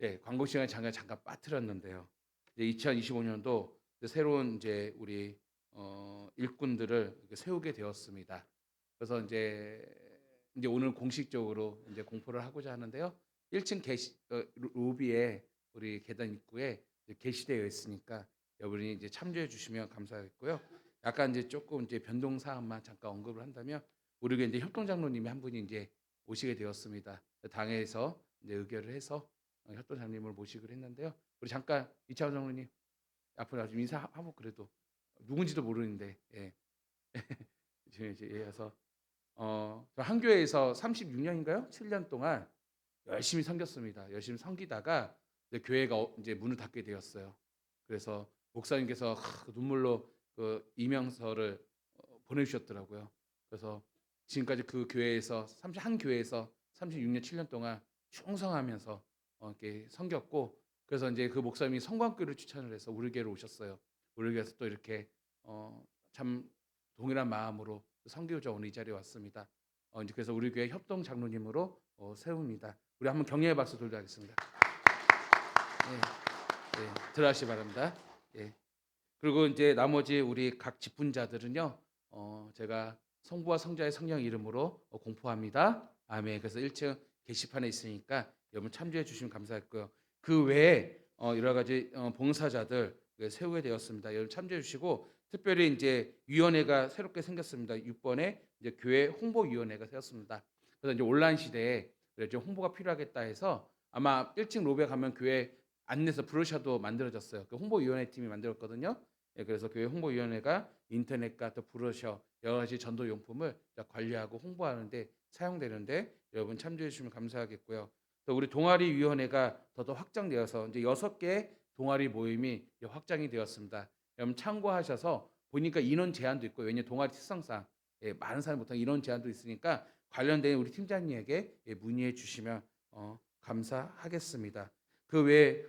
예, 광고 시간에 잠깐 빠뜨렸는데요. 이제 2025년도 새로운 이제 우리 일꾼들을 이렇게 세우게 되었습니다. 그래서 이제 오늘 공식적으로 이제 공포를 하고자 하는데요. 1층 로비에 우리 계단 입구에 이제 게시되어 있으니까 여러분이 이제 참조해 주시면 감사하겠고요. 약간 이제 조금 이제 변동 사항만 잠깐 언급을 한다면 우리 이제 협동장로님이 한 분이 이제 오시게 되었습니다. 당에서 이제 의결을 해서 협동장님을 모시기로 했는데요. 우리 잠깐 이차원 장로님 앞으로 좀 인사하고 그래도 누군지도 모르는데 예. 지금 이제 이어서 저 한교회에서 36년인가요? 7년 동안 열심히 섬겼습니다. 열심히 섬기다가 이제 교회가 이제 문을 닫게 되었어요. 그래서 목사님께서 눈물로 그 이명서를 보내주셨더라고요. 그래서 지금까지 그 교회에서 한 교회에서 36년 7년 동안 충성하면서 이렇게 섬겼고 그래서 이제 그 목사님이 성광교를 추천을 해서 우리 교회로 오셨어요. 우리 교회에서 또 이렇게 참 동일한 마음으로 섬기고자 오늘 이 자리에 왔습니다. 이제 그래서 우리 교회 협동 장로님으로 세웁니다. 우리 한번 격려의 박수 돌려 하겠습니다. 예, 예, 들어가시기 바랍니다. 예. 그리고 이제 나머지 우리 각 직분자들은요, 제가 성부와 성자의 성령 이름으로 공포합니다. 아멘. 그래서 1층 게시판에 있으니까 여러분 참조해 주시면 감사했고요. 그 외에 여러 가지 봉사자들 세우게 되었습니다. 여러분 참조해 주시고 특별히 이제 위원회가 새롭게 생겼습니다. 6번에 이제 교회 홍보위원회가 세웠습니다. 그래서 이제 온라인 시대에 좀 홍보가 필요하겠다 해서 아마 1층 로비에 가면 교회 안내서 브로셔도 만들어졌어요. 그 홍보위원회 팀이 만들었거든요. 예, 그래서 교회 홍보위원회가 인터넷과 또 브로셔 여러 가지 전도 용품을 관리하고 홍보하는데 사용되는데 여러분 참조해 주시면 감사하겠고요. 또 우리 동아리 위원회가 더 확장되어서 이제 6개 동아리 모임이 확장이 되었습니다. 여러분 참고하셔서 보니까 인원 제한도 있고 왜냐 동아리 특성상 많은 사람이 못하는 인원 제한도 있으니까 관련된 우리 팀장님에게 문의해 주시면 감사하겠습니다. 그 외에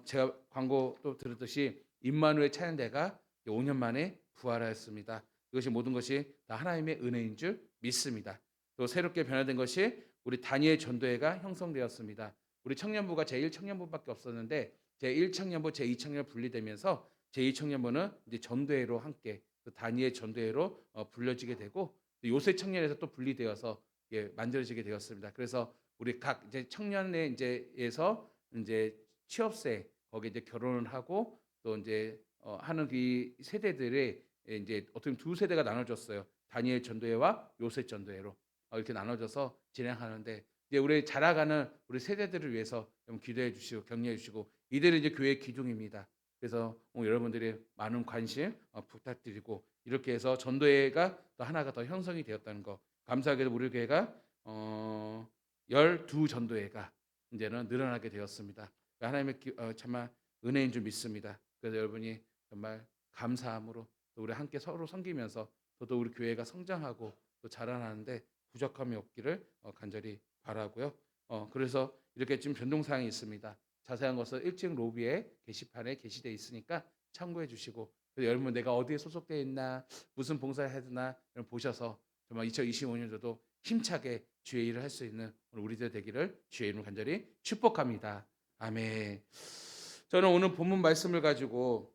제가 광고 또 들었듯이 임마누엘 찬양대가 5년 만에 부활하였습니다. 이것이 모든 것이 다 하나님의 은혜인 줄 믿습니다. 또 새롭게 변화된 것이 우리 다니엘 전도회가 형성되었습니다. 우리 청년부가 제1청년부밖에 없었는데 제1청년부, 제2청년 분리되면서 제2청년부는 이제 전도회로 함께 그 다니엘 전도회로 불려지게 되고 요새 청년에서 또 분리되어서 만들어지게 되었습니다. 그래서 우리 각 이제 청년의 이제에서 이제 취업생 거기 이제 결혼을 하고 또 이제 하는 이 세대들의 이제 어떻게 보면 두 세대가 나눠졌어요. 다니엘 전도회와 요셉 전도회로 이렇게 나눠져서 진행하는데 이제 우리 자라가는 우리 세대들을 위해서 좀 기도해 주시고 격려해 주시고 이들은 이제 교회의 기둥입니다. 그래서 여러분들의 많은 관심 부탁드리고 이렇게 해서 전도회가 또 하나가 더 형성이 되었다는 거 감사하게도 우리 교회가 12 전도회가 이제는 늘어나게 되었습니다. 하나님의 정말 은혜인 줄 믿습니다. 그래서 여러분이 정말 감사함으로 또 우리 함께 서로 섬기면서 또 우리 교회가 성장하고 또 자라나는데 부족함이 없기를 간절히 바라고요. 그래서 이렇게 지금 변동사항이 있습니다. 자세한 것은 1층 로비에 게시판에 게시되어 있으니까 참고해 주시고 여러분 내가 어디에 소속되어 있나 무슨 봉사를 해야 되나 보셔서 정말 2025년도도 힘차게 주의 일을 할 수 있는 우리들 되기를 주의 이름으로 간절히 축복합니다. 아멘. 저는 오늘 본문 말씀을 가지고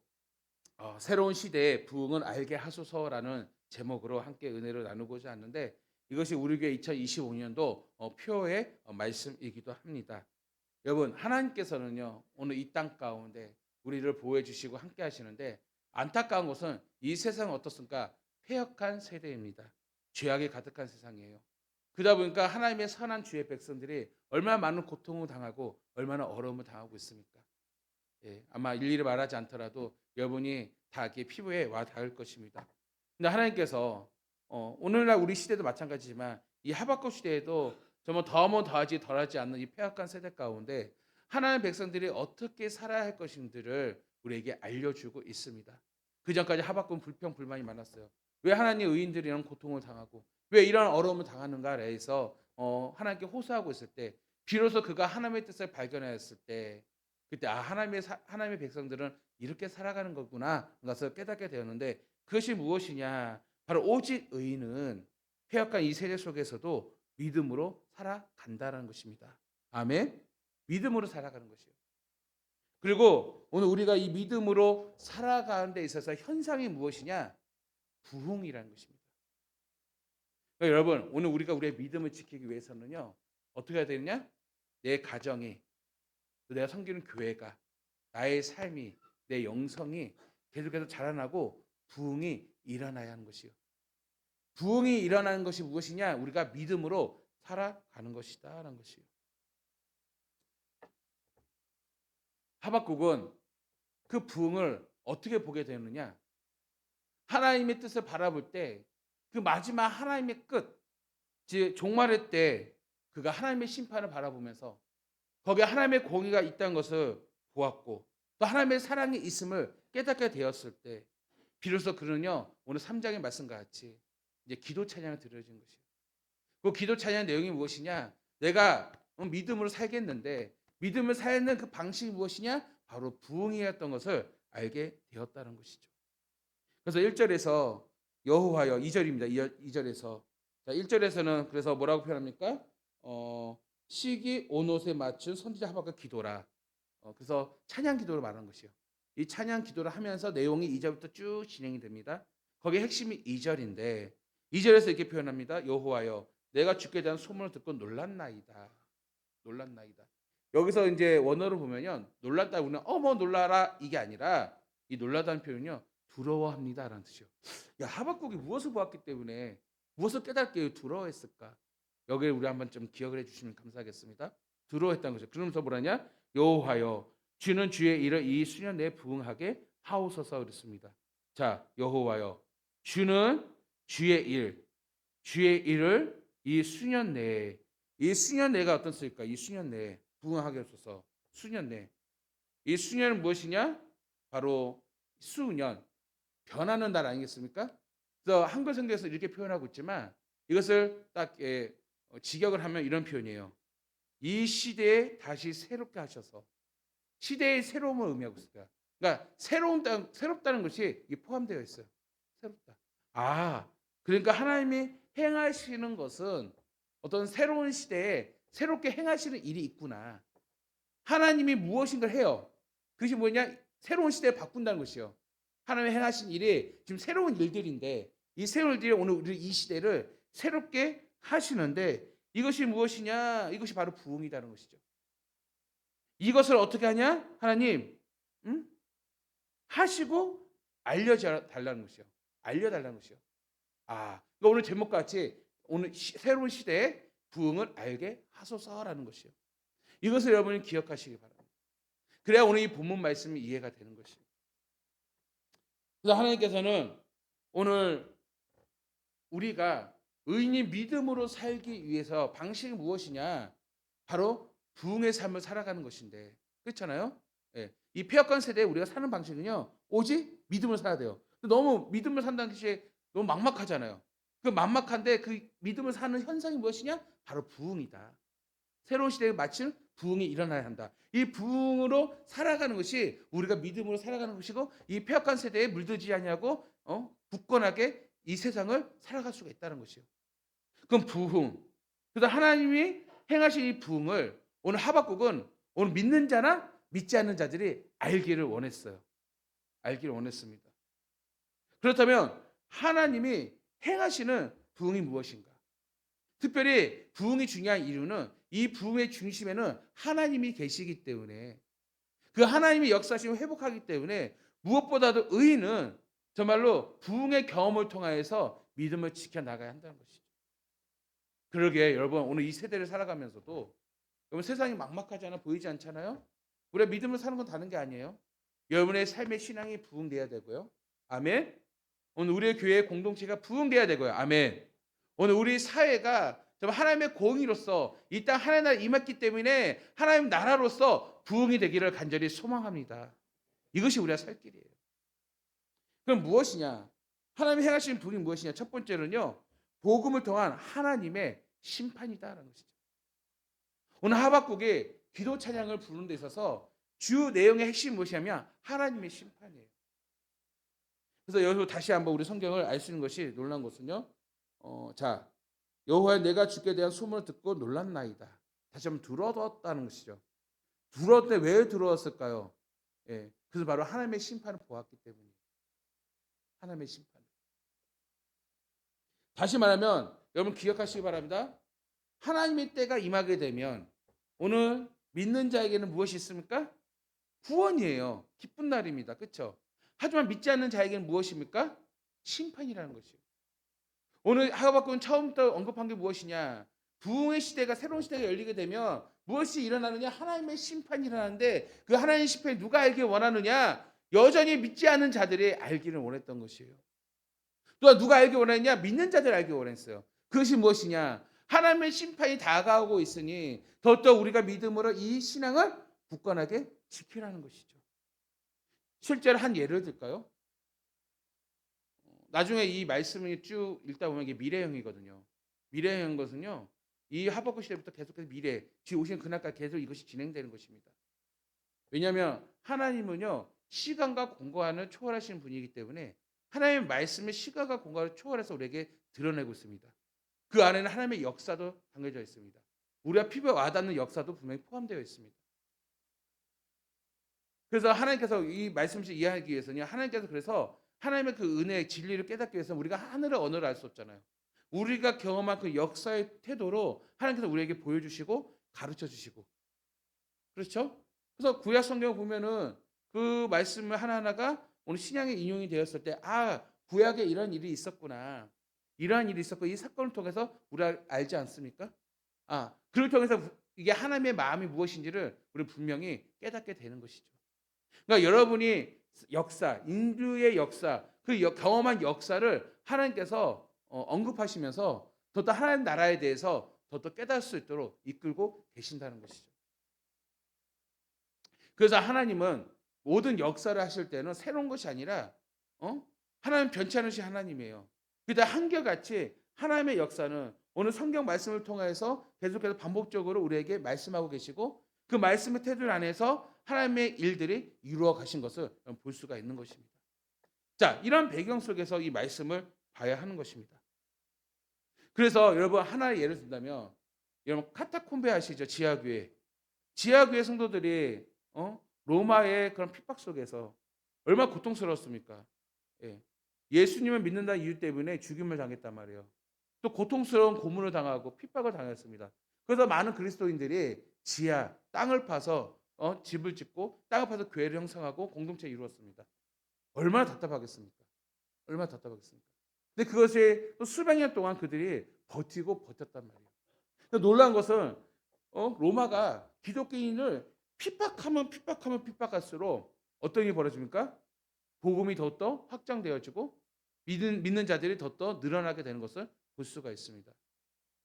새로운 시대의 부흥을 알게 하소서라는 제목으로 함께 은혜를 나누고자 하는데 이것이 우리 교회 2025년도 표의 말씀이기도 합니다. 여러분 하나님께서는요 오늘 이 땅 가운데 우리를 보호해 주시고 함께 하시는데 안타까운 것은 이 세상은 어떻습니까? 패역한 세대입니다. 죄악이 가득한 세상이에요. 그러다 보니까 하나님의 선한 주의 백성들이 얼마나 많은 고통을 당하고 얼마나 어려움을 당하고 있습니까? 예, 아마 일일이 말하지 않더라도 여러분이 다 이렇게 피부에 와 닿을 것입니다. 근데 하나님께서 오늘날 우리 시대도 마찬가지지만 이 하박국 시대에도 정말 더하면 더하지 덜하지 않는 이 패악한 세대 가운데 하나님의 백성들이 어떻게 살아야 할 것인지를 우리에게 알려주고 있습니다. 그 전까지 하박국은 불평 불만이 많았어요. 왜 하나님 의인들이 이런 고통을 당하고 왜 이런 어려움을 당하는가에 대해서 하나님께 호소하고 있을 때 비로소 그가 하나님의 뜻을 발견하였을 때 그때 하나님의 백성들은 이렇게 살아가는 거구나 것을 깨닫게 되었는데 그것이 무엇이냐? 바로 오직 의인은 패역한 이 세대 속에서도 믿음으로 살아간다는 것입니다. 아멘. 믿음으로 살아가는 것이에요. 그리고 오늘 우리가 이 믿음으로 살아가는 데 있어서 현상이 무엇이냐? 부흥이라는 것입니다. 그러니까 여러분, 오늘 우리가 우리의 믿음을 지키기 위해서는요. 어떻게 해야 되느냐? 내 가정이, 또 내가 섬기는 교회가, 나의 삶이, 내 영성이 계속해서 자라나고 부흥이 일어나야 하는 것이요. 부흥이 일어나는 것이 무엇이냐? 우리가 믿음으로 살아가는 것이다라는 것이요. 하박국은 그 부흥을 어떻게 보게 되느냐? 하나님의 뜻을 바라볼 때 그 마지막 하나님의 끝, 즉 종말의 때 그가 하나님의 심판을 바라보면서 거기에 하나님의 공의가 있다는 것을 보았고 또 하나님의 사랑이 있음을 깨닫게 되었을 때 비로소 그는요 오늘 3장의 말씀과 같이 이제 기도 찬양을 드려진 것이에요. 그 기도 찬양 내용이 무엇이냐? 내가 믿음으로 살겠는데 믿음을 살는 그 방식이 무엇이냐? 바로 부흥이었던 것을 알게 되었다는 것이죠. 그래서 1절에서 여호와여 2절입니다. 2절에서 자 1절에서는 그래서 뭐라고 표현합니까? 시기 온옷에 맞춘 선지자 하박국 기도라. 그래서 찬양 기도를 말하는 것이요. 이 찬양 기도를 하면서 내용이 2절부터 쭉 진행이 됩니다. 거기에 핵심이 2절인데 2절에서 이렇게 표현합니다. 여호와여 내가 주께 대한 소문을 듣고 놀랐나이다. 놀랐나이다. 여기서 이제 원어를 보면요. 놀랐다 우리는 어머 놀라라 이게 아니라 이 놀라다는 표현은요. 두려워합니다라는 뜻이요. 야 하박국이 무엇을 보았기 때문에 무엇을 깨닫게 두려워했을까? 여기에 우리 한번 좀 기억을 해주시면 감사하겠습니다. 두려워했다는 거죠. 그러면서 뭐라냐? 여호와여 주는 주의 일을 이 수년 내에 부응하게 하옵소서 그랬습니다. 자 여호와여 주는 주의 일을 이 수년 내에 이 수년 내가 어떤 쓰일까? 이 수년 내에 부응하게 하옵소서. 수년 내. 이 수년은 무엇이냐? 바로 수년. 변하는 날 아니겠습니까? 그래서 한글 성경에서 이렇게 표현하고 있지만 이것을 딱 직역을 하면 이런 표현이에요. 이 시대에 다시 새롭게 하셔서 시대의 새로움을 의미하고 있습니다. 그러니까 새롭다는 것이 포함되어 있어요. 새롭다. 그러니까 하나님이 행하시는 것은 어떤 새로운 시대에 새롭게 행하시는 일이 있구나. 하나님이 무엇인가를 해요. 그것이 뭐냐? 새로운 시대에 바꾼다는 것이요. 하나님이 행하신 일이 지금 새로운 일들인데 이 새로운 일들이 오늘 우리 이 시대를 새롭게 하시는데 이것이 무엇이냐? 이것이 바로 부흥이라는 것이죠. 이것을 어떻게 하냐? 하나님 하시고 알려달라는 것이요. 알려달라는 것이요. 그러니까 오늘 제목과 같이 오늘 새로운 시대의 부흥을 알게 하소서라는 것이요. 이것을 여러분이 기억하시기 바랍니다. 그래야 오늘 이 본문 말씀이 이해가 되는 것이요. 그래서 하나님께서는 오늘 우리가 의인이 믿음으로 살기 위해서 방식이 무엇이냐? 바로 부흥의 삶을 살아가는 것인데 그렇잖아요. 예. 이 폐역한 세대에 우리가 사는 방식은요. 오직 믿음을 살아야 돼요. 너무 믿음을 산다는 것이 너무 막막하잖아요. 그 막막한데 그 믿음을 사는 현상이 무엇이냐? 바로 부흥이다. 새로운 시대에 마침 부흥이 일어나야 한다. 이 부흥으로 살아가는 것이 우리가 믿음으로 살아가는 것이고 이 폐역한 세대에 물들지 아니하고 굳건하게 이 세상을 살아갈 수가 있다는 것이요. 그럼 부흥. 그래서 하나님이 행하신 이 부흥을 오늘 하박국은 오늘 믿는 자나 믿지 않는 자들이 알기를 원했어요. 알기를 원했습니다. 그렇다면 하나님이 행하시는 부흥이 무엇인가? 특별히 부흥이 중요한 이유는 이 부흥의 중심에는 하나님이 계시기 때문에 그 하나님이 역사하시면 회복하기 때문에 무엇보다도 의인은 정말로 부흥의 경험을 통하여서 믿음을 지켜나가야 한다는 것이죠. 그러게 여러분 오늘 이 세대를 살아가면서도 여러분 세상이 막막하지 않아 보이지 않잖아요. 우리가 믿음을 사는 건 다른 게 아니에요. 여러분의 삶의 신앙이 부흥돼야 되고요. 아멘. 오늘 우리의 교회 공동체가 부흥돼야 되고요. 아멘. 오늘 우리 사회가 하나님의 공의로서 이 땅 하나님 나라에 임했기 때문에 하나님 나라로서 부흥이 되기를 간절히 소망합니다. 이것이 우리가 살 길이에요. 그럼 무엇이냐? 하나님이 행하시는 부흥이 무엇이냐? 첫 번째는요. 복음을 통한 하나님의 심판이다라는 것이죠. 오늘 하박국이 기도 찬양을 부르는 데 있어서 주 내용의 핵심이 무엇이냐면 하나님의 심판이에요. 그래서 여기서 다시 한번 우리 성경을 알 수 있는 것이 놀라운 것은요. 여호와여 내가 주께 대한 소문을 듣고 놀랐나이다. 다시 한번 들어뒀다는 것이죠. 들어왔는데 왜 들어왔을까요? 예. 그래서 바로 하나님의 심판을 보았기 때문이에요. 하나님의 심판. 다시 말하면 여러분 기억하시기 바랍니다. 하나님의 때가 임하게 되면 오늘 믿는 자에게는 무엇이 있습니까? 구원이에요. 기쁜 날입니다. 그렇죠? 하지만 믿지 않는 자에게는 무엇입니까? 심판이라는 것이에요. 오늘 하박국은 처음부터 언급한 게 무엇이냐? 부흥의 시대가 새로운 시대가 열리게 되면 무엇이 일어나느냐? 하나님의 심판이 일어나는데 그 하나님의 심판이 누가 알길 원하느냐? 여전히 믿지 않는 자들이 알기를 원했던 것이에요. 또한 누가 알기 원했냐? 믿는 자들 알기 원했어요. 그것이 무엇이냐? 하나님의 심판이 다가오고 있으니 더욱더 우리가 믿음으로 이 신앙을 굳건하게 지키라는 것이죠. 실제로 한 예를 들까요? 나중에 이 말씀을 쭉 읽다 보면 이게 미래형이거든요. 미래형 것은요. 이 하박국 시대부터 계속해서 미래, 지금 오시는 그날까지 계속 이것이 진행되는 것입니다. 왜냐하면 하나님은요. 시간과 공간을 초월하시는 분이기 때문에 하나님의 말씀의 시간과 공간을 초월해서 우리에게 드러내고 있습니다. 그 안에는 하나님의 역사도 담겨져 있습니다. 우리가 피부에 와닿는 역사도 분명히 포함되어 있습니다. 그래서 하나님께서 이 말씀을 이해하기 위해서는 하나님께서 그래서 하나님의 그 은혜의 진리를 깨닫기 위해서 우리가 하늘의 언어를 알 수 없잖아요. 우리가 경험한 그 역사의 태도로 하나님께서 우리에게 보여주시고 가르쳐 주시고 그렇죠? 그래서 구약 성경을 보면은 그 말씀을 하나하나가 오늘 신약에 인용이 되었을 때 구약에 이런 일이 있었구나. 이러한 일이 있었고 이 사건을 통해서 우리가 알지 않습니까? 그를 통해서 이게 하나님의 마음이 무엇인지를 우리 분명히 깨닫게 되는 것이죠. 그러니까 여러분이 역사, 인류의 역사, 그 경험한 역사를 하나님께서 언급하시면서 더더 하나님 나라에 대해서 더더 깨달을 수 있도록 이끌고 계신다는 것이죠. 그래서 하나님은 모든 역사를 하실 때는 새로운 것이 아니라 하나님 변치 않으신 하나님이에요. 그다 한결같이 하나님의 역사는 오늘 성경 말씀을 통해서 계속해서 반복적으로 우리에게 말씀하고 계시고 그 말씀의 테두리 안에서 하나님의 일들이 이루어 가신 것을 볼 수가 있는 것입니다. 자, 이런 배경 속에서 이 말씀을 봐야 하는 것입니다. 그래서 여러분 하나의 예를 든다면 여러분 카타콤베 아시죠? 지하교회. 지하교회 성도들이 로마의 그런 핍박 속에서 얼마나 고통스러웠습니까? 예. 예수님을 믿는다는 이유 때문에 죽임을 당했단 말이에요. 또 고통스러운 고문을 당하고 핍박을 당했습니다. 그래서 많은 그리스도인들이 지하 땅을 파서 집을 짓고 땅을 파서 교회를 형성하고 공동체를 이루었습니다. 얼마나 답답하겠습니까? 얼마나 답답하겠습니까? 근데 그것이 또 수백 년 동안 그들이 버티고 버텼단 말이에요. 놀라운 것은 로마가 기독교인을 핍박하면 핍박할수록 어떤 일이 벌어집니까? 복음이 더욱더 확장되어지고 믿는 자들이 더욱더 늘어나게 되는 것을 볼 수가 있습니다.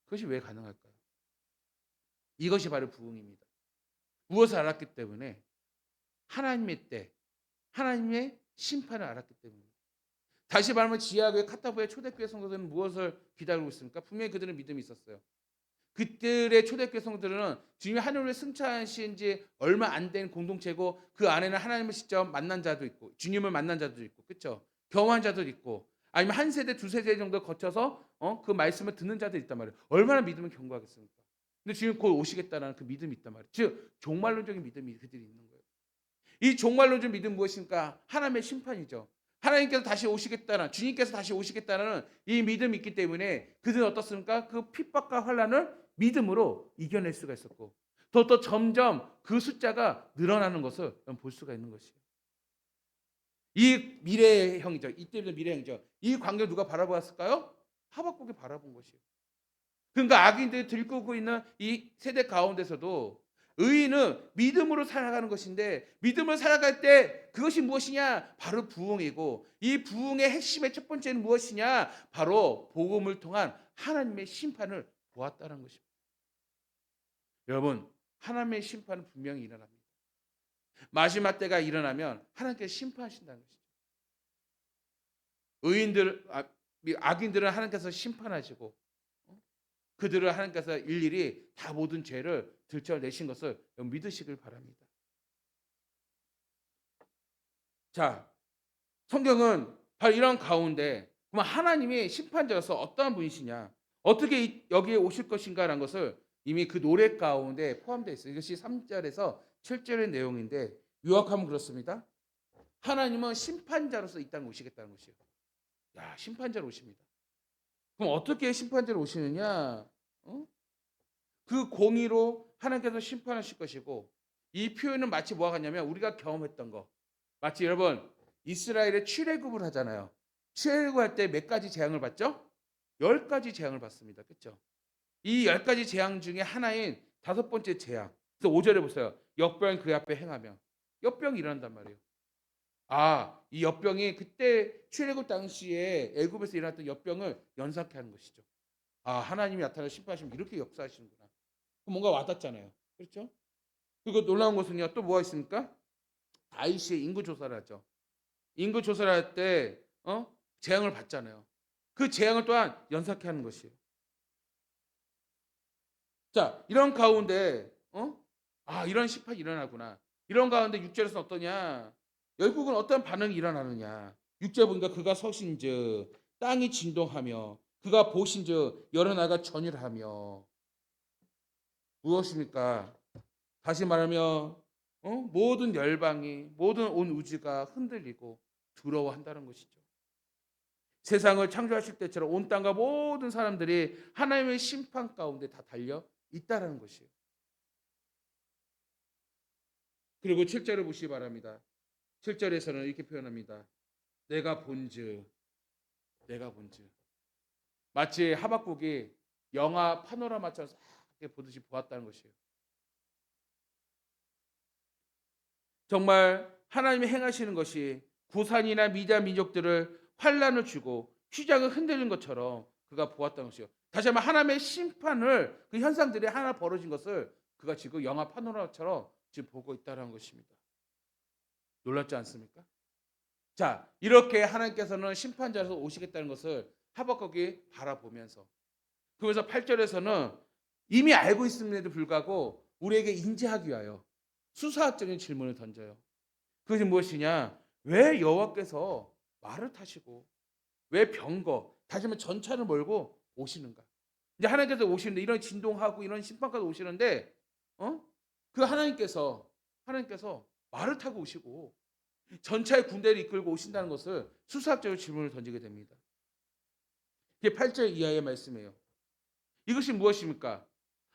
그것이 왜 가능할까요? 이것이 바로 부흥입니다. 무엇을 알았기 때문에 하나님의 때, 하나님의 심판을 알았기 때문입니다. 다시 말하면 지하교회 카타보의 초대교회 성도들은 무엇을 기다리고 있습니까? 분명히 그들은 믿음이 있었어요. 그들의 초대교회 성도들은 주님이 하늘을 승천하신 지 얼마 안 된 공동체고 그 안에는 하나님을 직접 만난 자도 있고 주님을 만난 자도 있고 그렇죠? 경험한 자도 있고 아니면 한 세대 두 세대 정도 거쳐서 그 말씀을 듣는 자도 있단 말이에요. 얼마나 믿음을 견고하겠습니까? 근데 주님 곧 오시겠다는 그 믿음이 있단 말이에요. 즉 종말론적인 믿음이 그들이 있는 거예요. 이 종말론적 믿음 무엇입니까? 하나님의 심판이죠. 하나님께서 다시 오시겠다는 주님께서 다시 오시겠다는 이 믿음이 있기 때문에 그들은 어떻습니까? 그 핍박과 환난을 믿음으로 이겨낼 수가 있었고 더 점점 그 숫자가 늘어나는 것을 볼 수가 있는 것이에요. 이 미래형이죠. 이때부터 미래형이죠. 이 광경을 누가 바라보았을까요? 하박국이 바라본 것이에요. 그러니까 악인들이 들끓고 있는 이 세대 가운데서도 의인은 믿음으로 살아가는 것인데 믿음으로 살아갈 때 그것이 무엇이냐? 바로 부흥이고 이 부흥의 핵심의 첫 번째는 무엇이냐? 바로 복음을 통한 하나님의 심판을 보았다는 것입니다. 여러분 하나님의 심판은 분명히 일어납니다. 마지막 때가 일어나면 하나님께서 심판하신다는 것이죠. 악인들은 하나님께서 심판하시고 그들을 하나님께서 일일이 다 모든 죄를 들춰내신 것을 믿으시길 바랍니다. 자, 성경은 바로 이런 가운데 그럼 하나님이 심판자로서 어떠한 분이시냐, 어떻게 여기에 오실 것인가라는 것을 이미 그 노래 가운데 포함되어 있어요. 이것이 3절에서 7절의 내용인데 요약하면 그렇습니다. 하나님은 심판자로서 이 땅에 오시겠다는 것이에요. 야, 심판자로 오십니다. 그럼 어떻게 심판자로 오시느냐? 어? 그 공의로 하나님께서 심판하실 것이고, 이 표현은 마치 뭐가 같냐면 우리가 경험했던 거. 마치 여러분 이스라엘의 출애굽을 하잖아요. 출애굽할 때 몇 가지 재앙을 받죠? 10가지 재앙을 받습니다. 그렇죠? 이 10가지 재앙 중에 하나인 다섯 번째 재앙. 그래서 5절에 보세요. 역병이 그 앞에 행하며. 역병이 일어난단 말이에요. 아, 이 역병이 그때 출애굽 당시에 애굽에서 일어났던 역병을 연상케 하는 것이죠. 아, 하나님이 나타나 심판하시면 이렇게 역사하시는구나. 뭔가 와닿잖아요. 그렇죠? 그리고 놀라운 것은요. 또 뭐가 있습니까? 다윗이 인구 조사를 하죠. 인구 조사를 할 때 재앙을 받잖아요. 그 재앙을 또한 연상케 하는 것이에요. 자, 이런 가운데 아, 이런 심판이 일어나구나. 이런 가운데 6절에서는 어떠냐? 결국은 어떤 반응이 일어나느냐? 6절 보니까 그가 서신즉 땅이 진동하며 그가 보신즉 여러 나라가 전율하며. 무엇입니까? 다시 말하면 모든 열방이 모든 온 우주가 흔들리고 두려워한다는 것이죠. 세상을 창조하실 때처럼 온 땅과 모든 사람들이 하나님의 심판 가운데 다 달려 있다라는 것이에요. 그리고 7절을 보시기 바랍니다. 7절에서는 이렇게 표현합니다. 내가 본즉 내가 본즉. 마치 하박국이 영화 파노라마처럼 싹 보듯이 보았다는 것이에요. 정말 하나님이 행하시는 것이 구산이나 미디안 민족들을 환란을 주고 휘장을 흔들린 것처럼 그가 보았다는 것이요. 다시 한번 하나님의 심판을 그 현상들이 하나 벌어진 것을 그가 지금 영화 파노라마처럼 지금 보고 있다는 것입니다. 놀랍지 않습니까? 자, 이렇게 하나님께서는 심판자로서 오시겠다는 것을 하박국이 바라보면서, 그래서 8절에서는 이미 알고 있음에도 불구하고 우리에게 인지하기 위하여 수사학적인 질문을 던져요. 그것이 무엇이냐? 왜 여호와께서 말을 타시고 왜 병거, 다시 말하면 전차를 몰고 오시는가? 이제 하나님께서 오시는데 이런 진동하고 이런 심판까지 오시는데 그 하나님께서 말을 타고 오시고 전차의 군대를 이끌고 오신다는 것을 수사학적으로 질문을 던지게 됩니다. 이게 8절 이하의 말씀이에요. 이것이 무엇입니까?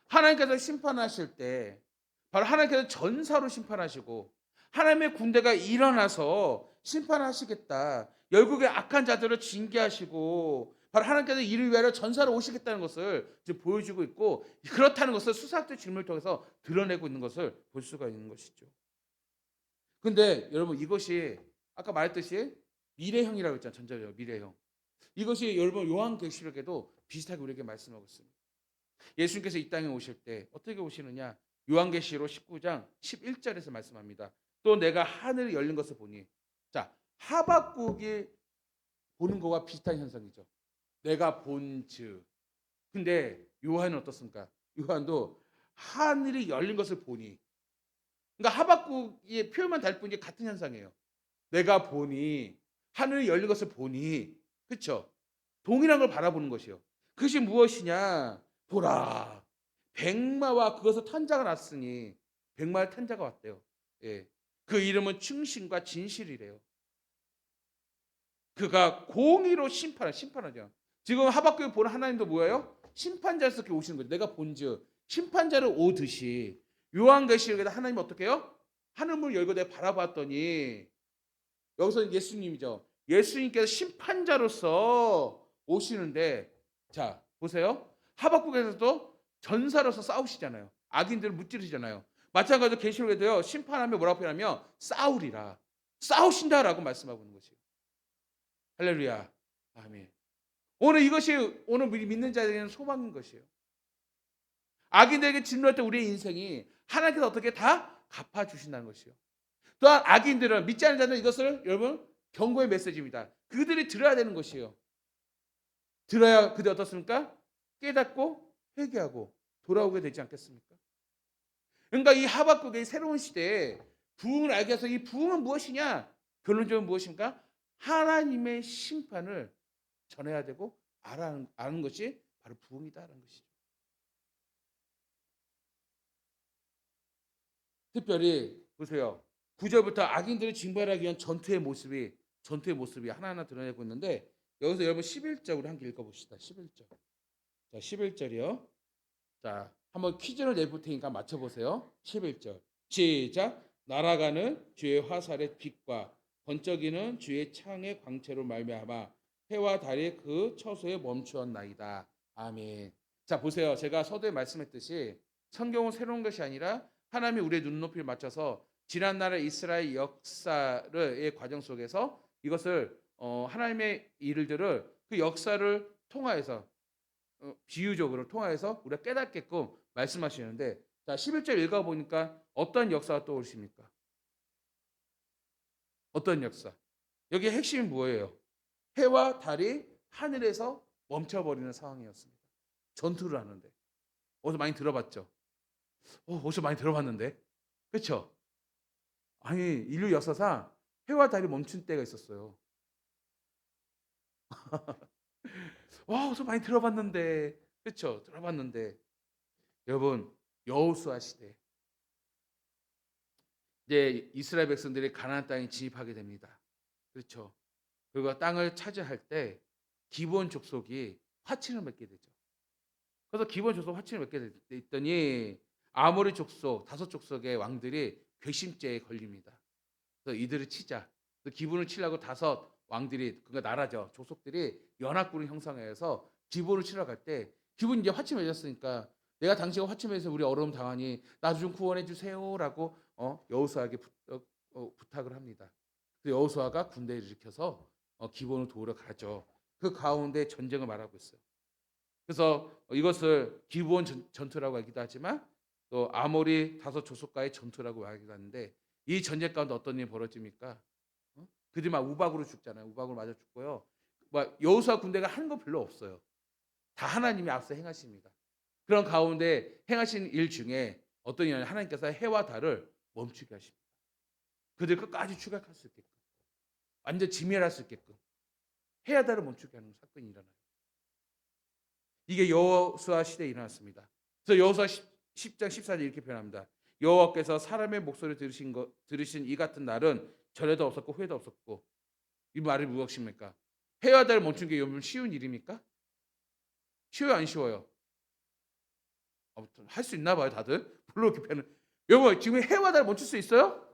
하나님께서 심판하실 때 바로 하나님께서 전사로 심판하시고 하나님의 군대가 일어나서 심판하시겠다. 열국의 악한 자들을 징계하시고 바로 하나님께서 이를 위하여 전사로 오시겠다는 것을 지금 보여주고 있고, 그렇다는 것을 수사학적 질문을 통해서 드러내고 있는 것을 볼 수가 있는 것이죠. 근데 여러분 이것이 아까 말했듯이 미래형이라고 했잖아요. 전자적 미래형. 이것이 여러분 요한계시록에도 비슷하게 우리에게 말씀하고 있습니다. 예수님께서 이 땅에 오실 때 어떻게 오시느냐? 요한계시록 19장 11절에서 말씀합니다. 또 내가 하늘이 열린 것을 보니. 자, 하박국이 보는 것과 비슷한 현상이죠. 내가 본즉. 근데 요한은 어떻습니까? 요한도 하늘이 열린 것을 보니. 그러니까 하박국의 표현만 다를 뿐이지 같은 현상이에요. 내가 보니, 하늘이 열린 것을 보니. 그렇죠? 동일한 걸 바라보는 것이요. 그것이 무엇이냐? 보라, 백마와 그것을 탄 자가 났으니. 백마의 탄 자가 왔대요. 예. 그 이름은 충신과 진실이래요. 그가 공의로 심판하죠. 지금 하박국이 보는 하나님도 뭐예요? 심판자로서 오시는 거죠. 내가 본즉 심판자를 오듯이 요한계시록에다 하나님 어떻게 해요? 하늘문을 열고 내가 바라봤더니 여기서 예수님이죠. 예수님께서 심판자로서 오시는데, 자 보세요. 하박국에서도 전사로서 싸우시잖아요. 악인들을 무찌르시잖아요. 마찬가지로 계시록에도요. 심판하며 뭐라고 표현하며 싸우리라. 싸우신다라고 말씀하고 있는 것이에요. 할렐루야. 아멘. 오늘 이것이 오늘 우리 믿는 자들에게는 소망인 것이에요. 악인들에게 진노할 때 우리의 인생이 하나님께서 어떻게 다 갚아주신다는 것이요. 또한 악인들은, 믿지 않는 자들은 이것을 여러분 경고의 메시지입니다. 그들이 들어야 되는 것이에요. 들어야 그들이 어떻습니까? 깨닫고 회개하고 돌아오게 되지 않겠습니까? 그러니까 이 하박국의 새로운 시대에 부흥을 알게 해서 이 부흥은 무엇이냐? 결론적으로 무엇인가? 하나님의 심판을 전해야 되고 아는 것이 바로 부흥이다라는 것이죠. 특별히 보세요. 9절부터 악인들을 징벌하기 위한 전투의 모습이 하나하나 드러내고 있는데 여기서 여러분 11절 우리 함께 읽어봅시다. 11절. 자, 11절이요. 자, 한번 퀴즈를 내볼 테니까 맞춰보세요. 11절. 시작. 날아가는 주의 화살의 빛과 번쩍이는 주의 창의 광채로 말미암아 해와 달이 그 처소에 멈추었나이다. 아멘. 자, 보세요. 제가 서두에 말씀했듯이 성경은 새로운 것이 아니라 하나님이 우리의 눈높이를 맞춰서 지난날의 이스라엘 역사의 과정 속에서 이것을 하나님의 일들을 그 역사를 통하여서 비유적으로 통하여서 우리가 깨닫게끔 말씀하시는데 자 11절 읽어보니까 어떤 역사가 떠오르십니까? 어떤 역사? 여기에 핵심이 뭐예요? 해와 달이 하늘에서 멈춰버리는 상황이었습니다. 전투를 하는데 어디서 많이 들어봤죠? 어디서 많이 들어봤는데 그렇죠? 아니 인류 역사상 해와 달이 멈춘 때가 있었어요. 어디서 많이 들어봤는데 그렇죠? 들어봤는데 여러분 여호수아 시대 이제 이스라엘 백성들이 가나안 땅에 진입하게 됩니다. 그렇죠? 그리고 땅을 차지할 때 기본 족속이 화친을 맺게 되죠. 그래서 기본 족속 화친을 맺게 됐더니 아모리 족속 다섯 족속의 왕들이 괘씸죄에 걸립니다. 그래서 이들을 치자. 그래서 기분을 치려고 다섯 왕들이 그러니까 나라죠. 족속들이 연합군을 형성해서 기본을 치러 갈 때 기분 이제 화친 맺었으니까 내가 당신과 화친 맺어서 우리 어려움 당하니 나 좀 구원해 주세요라고 여호수아에게 부탁을 합니다. 그 여호수아가 군대를 일으켜서 기본을 도우러 가죠. 그 가운데 전쟁을 말하고 있어요. 그래서 이것을 기브온 전투라고 하기도 하지만 또 아모리 다섯 족속과의 전투라고 하기도 하는데 이 전쟁 가운데 어떤 일이 벌어집니까? 그들이 막 우박으로 죽잖아요. 우박으로 맞아 죽고요. 막 여호수아 군대가 하는 거 별로 없어요. 다 하나님이 앞서 행하십니다. 그런 가운데 행하신 일 중에 어떤 일이 하나님께서 해와 달을 멈추게 하십니다. 그들 끝까지 추격할 수 있게끔 완전 지멸할 수 있게끔 해와 달을 멈추게 하는 사건이 일어나요. 이게 여호수아 시대에 일어났습니다. 그래서 여호수아 10장 14절 이렇게 표현합니다. 여호와께서 사람의 목소리를 들으신 이 같은 날은 전에도 없었고 후에도 없었고 이 말이 무엇입니까? 해와 달을 멈춘 게 여러분 쉬운 일입니까? 쉬워요 안 쉬워요? 아무튼 할 수 있나 봐요 다들. 별로 이렇게 표현. 여러분 지금 해와 달을 멈출 수 있어요?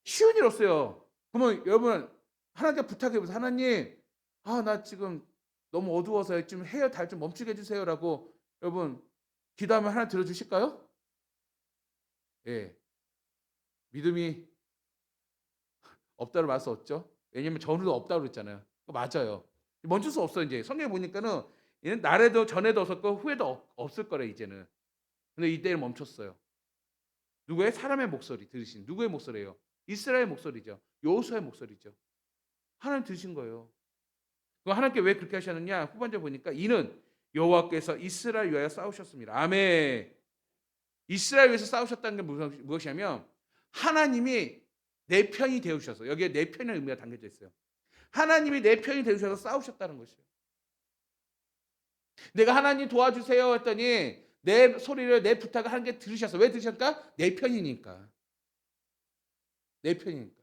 쉬운 일 없어요. 그러면 여러분 하나님께 부탁해 보세요. 하나님, 나 지금 너무 어두워서 좀 해와 달 좀 멈추게 해주세요라고 여러분 기도하면 하나 들어주실까요? 예, 믿음이 없다로 말할 수 없죠. 왜냐면 전후도 없다고 그랬잖아요. 맞아요. 멈출 수 없어 이제 성경에 보니까는 얘는 날에도 전에도 없었고 후에도 없을 거래 이제는. 근데 이때는 멈췄어요. 누구의 사람의 목소리 들으신 누구의 목소리예요? 이스라엘 목소리죠. 여호수아의 목소리죠. 하나님 들으신 거예요. 그 하나님께 왜 그렇게 하셨느냐? 후반절 보니까 이는 여호와께서 이스라엘 위하여 싸우셨습니다. 아멘. 이스라엘 위해서 싸우셨다는 게 무엇이냐면 하나님이 내 편이 되어주셔서 여기에 내 편의 의미가 담겨져 있어요. 하나님이 내 편이 되어주셔서 싸우셨다는 것이에요. 내가 하나님 도와주세요 했더니 내 소리를 내 부탁을 하나님께 들으셔서 왜 들으셨을까? 내 편이니까. 내 편이니까.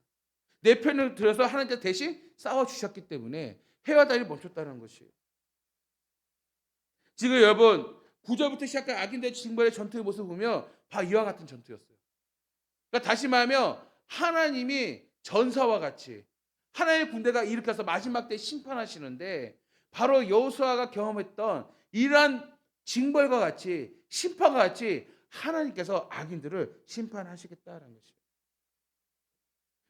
내 편을 들어서 하나님께 대신 싸워주셨기 때문에 해와 달이 멈췄다는 것이에요. 지금 여러분 9절부터 시작한 악인들의 징벌의 전투의 모습을 보면 바로 이와 같은 전투였어요. 그러니까 다시 말하면 하나님이 전사와 같이 하나님의 군대가 일으켜서 마지막 때 심판하시는데 바로 여호수아가 경험했던 이러한 징벌과 같이 심판과 같이 하나님께서 악인들을 심판하시겠다라는 것이에요.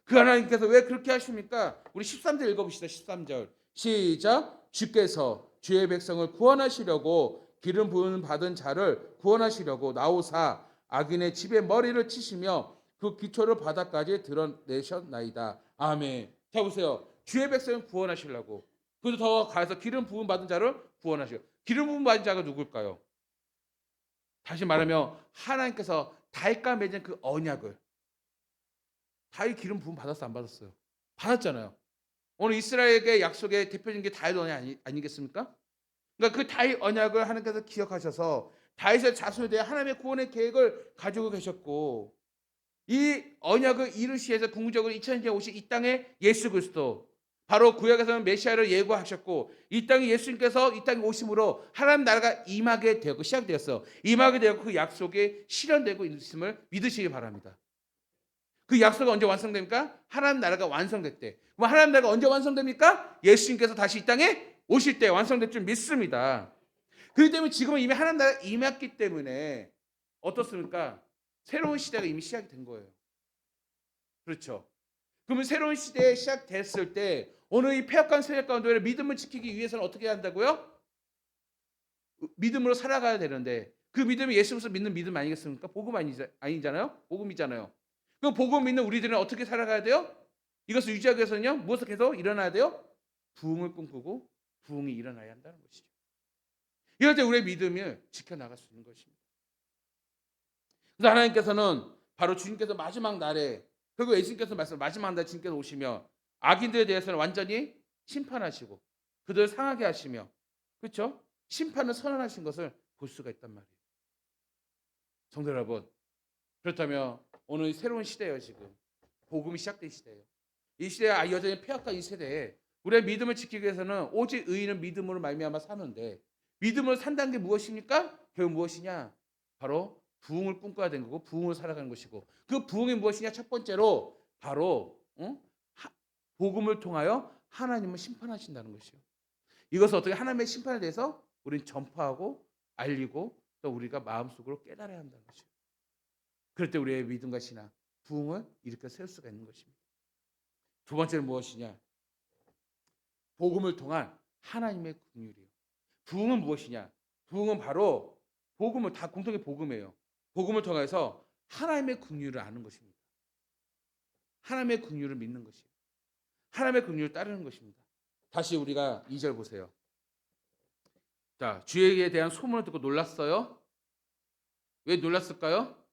그 하나님께서 왜 그렇게 하십니까? 우리 13절 읽어봅시다. 13절 시작. 주께서 주의 백성을 구원하시려고 기름 부음 받은 자를 구원하시려고 나오사 악인의 집에 머리를 치시며 그 기초를 바닥까지 드러내셨나이다. 아멘. 자 보세요. 주의 백성을 구원하시려고 그래서 더 가서 기름 부음 받은 자를 구원하시려. 기름 부음 받은 자가 누굴까요? 다시 말하면 하나님께서 다윗과 맺은 그 언약을 다윗 기름 부음 받았어 안 받았어요? 받았잖아요. 오늘 이스라엘에게 약속의 대표적인 게 다윗 언약 아니겠습니까? 그러니까 그 다윗 언약을 하나님께서 기억하셔서 다윗의 자손에 대해 하나님의 구원의 계획을 가지고 계셨고 이 언약을 이루시기 위해서 궁극적으로 2000년 오신 이 땅에 예수 그리스도, 바로 구약에서는 메시아를 예고하셨고 이 땅에 예수님께서 이 땅에 오심으로 하나님 나라가 임하게 되고 시작되었어. 임하게 되고 그 약속이 실현되고 있음을 믿으시기 바랍니다. 그 약속은 언제 완성됩니까? 하나님 나라가 완성될 때. 그럼 하나님 나라가 언제 완성됩니까? 예수님께서 다시 이 땅에 오실 때 완성될 줄 믿습니다. 그렇기 때문에 지금은 이미 하나님 나라가 임했기 때문에 어떻습니까? 새로운 시대가 이미 시작이 된 거예요. 그렇죠. 그러면 새로운 시대에 시작됐을 때 오늘 이 폐역한 세력 가운데 믿음을 지키기 위해서는 어떻게 해야 한다고요? 믿음으로 살아가야 되는데 그 믿음이 예수 그리스도 믿는 믿음 아니겠습니까? 복음 아니잖아요? 복음이잖아요. 그럼 복음 믿는 우리들은 어떻게 살아가야 돼요? 이것을 유지하기 위해서는요. 무엇을 계속 일어나야 돼요? 부흥을 꿈꾸고 부흥이 일어나야 한다는 것이죠. 이럴 때 우리의 믿음을 지켜나갈 수 있는 것입니다. 그래서 하나님께서는 바로 주님께서 마지막 날에 결국 예수님께서 말씀 마지막 날에 주님께서 오시며 악인들에 대해서는 완전히 심판하시고 그들을 상하게 하시며 그렇죠? 심판을 선언하신 것을 볼 수가 있단 말이에요. 성도 여러분, 그렇다면 오늘 새로운 시대예요. 지금 복음이 시작된 시대예요. 이 시대에 여전히 폐역한 이 세대에 우리의 믿음을 지키기 위해서는 오직 의인은 믿음으로 말미암아 사는데 믿음으로 산다는 게 무엇입니까? 결국 무엇이냐? 바로 부흥을 꿈꿔야 되는 거고 부흥을 살아가는 것이고 그 부흥이 무엇이냐? 첫 번째로 바로 복음을 통하여 하나님을 심판하신다는 것이요. 이것을 어떻게 하나님의 심판에 대해서 우리는 전파하고 알리고 또 우리가 마음속으로 깨달아야 한다는 것이요. 그럴 때 우리의 믿음과 신앙, 부흥을 일으켜 세울 수가 있는 것입니다. 두 번째는 무엇이냐? 복음을 통한 하나님의 긍휼이요. 부흥은 무엇이냐? 부흥은 바로 복음을 다 공통의 복음이에요. 복음을 통해서 하나님의 긍휼을 아는 것입니다. 하나님의 긍휼을 믿는 것이에요. 하나님의 긍휼을 따르는 것입니다. 다시 우리가 2절 보세요. 자, 주에게 대한 소문을 듣고 놀랐어요. 왜 놀랐을까요?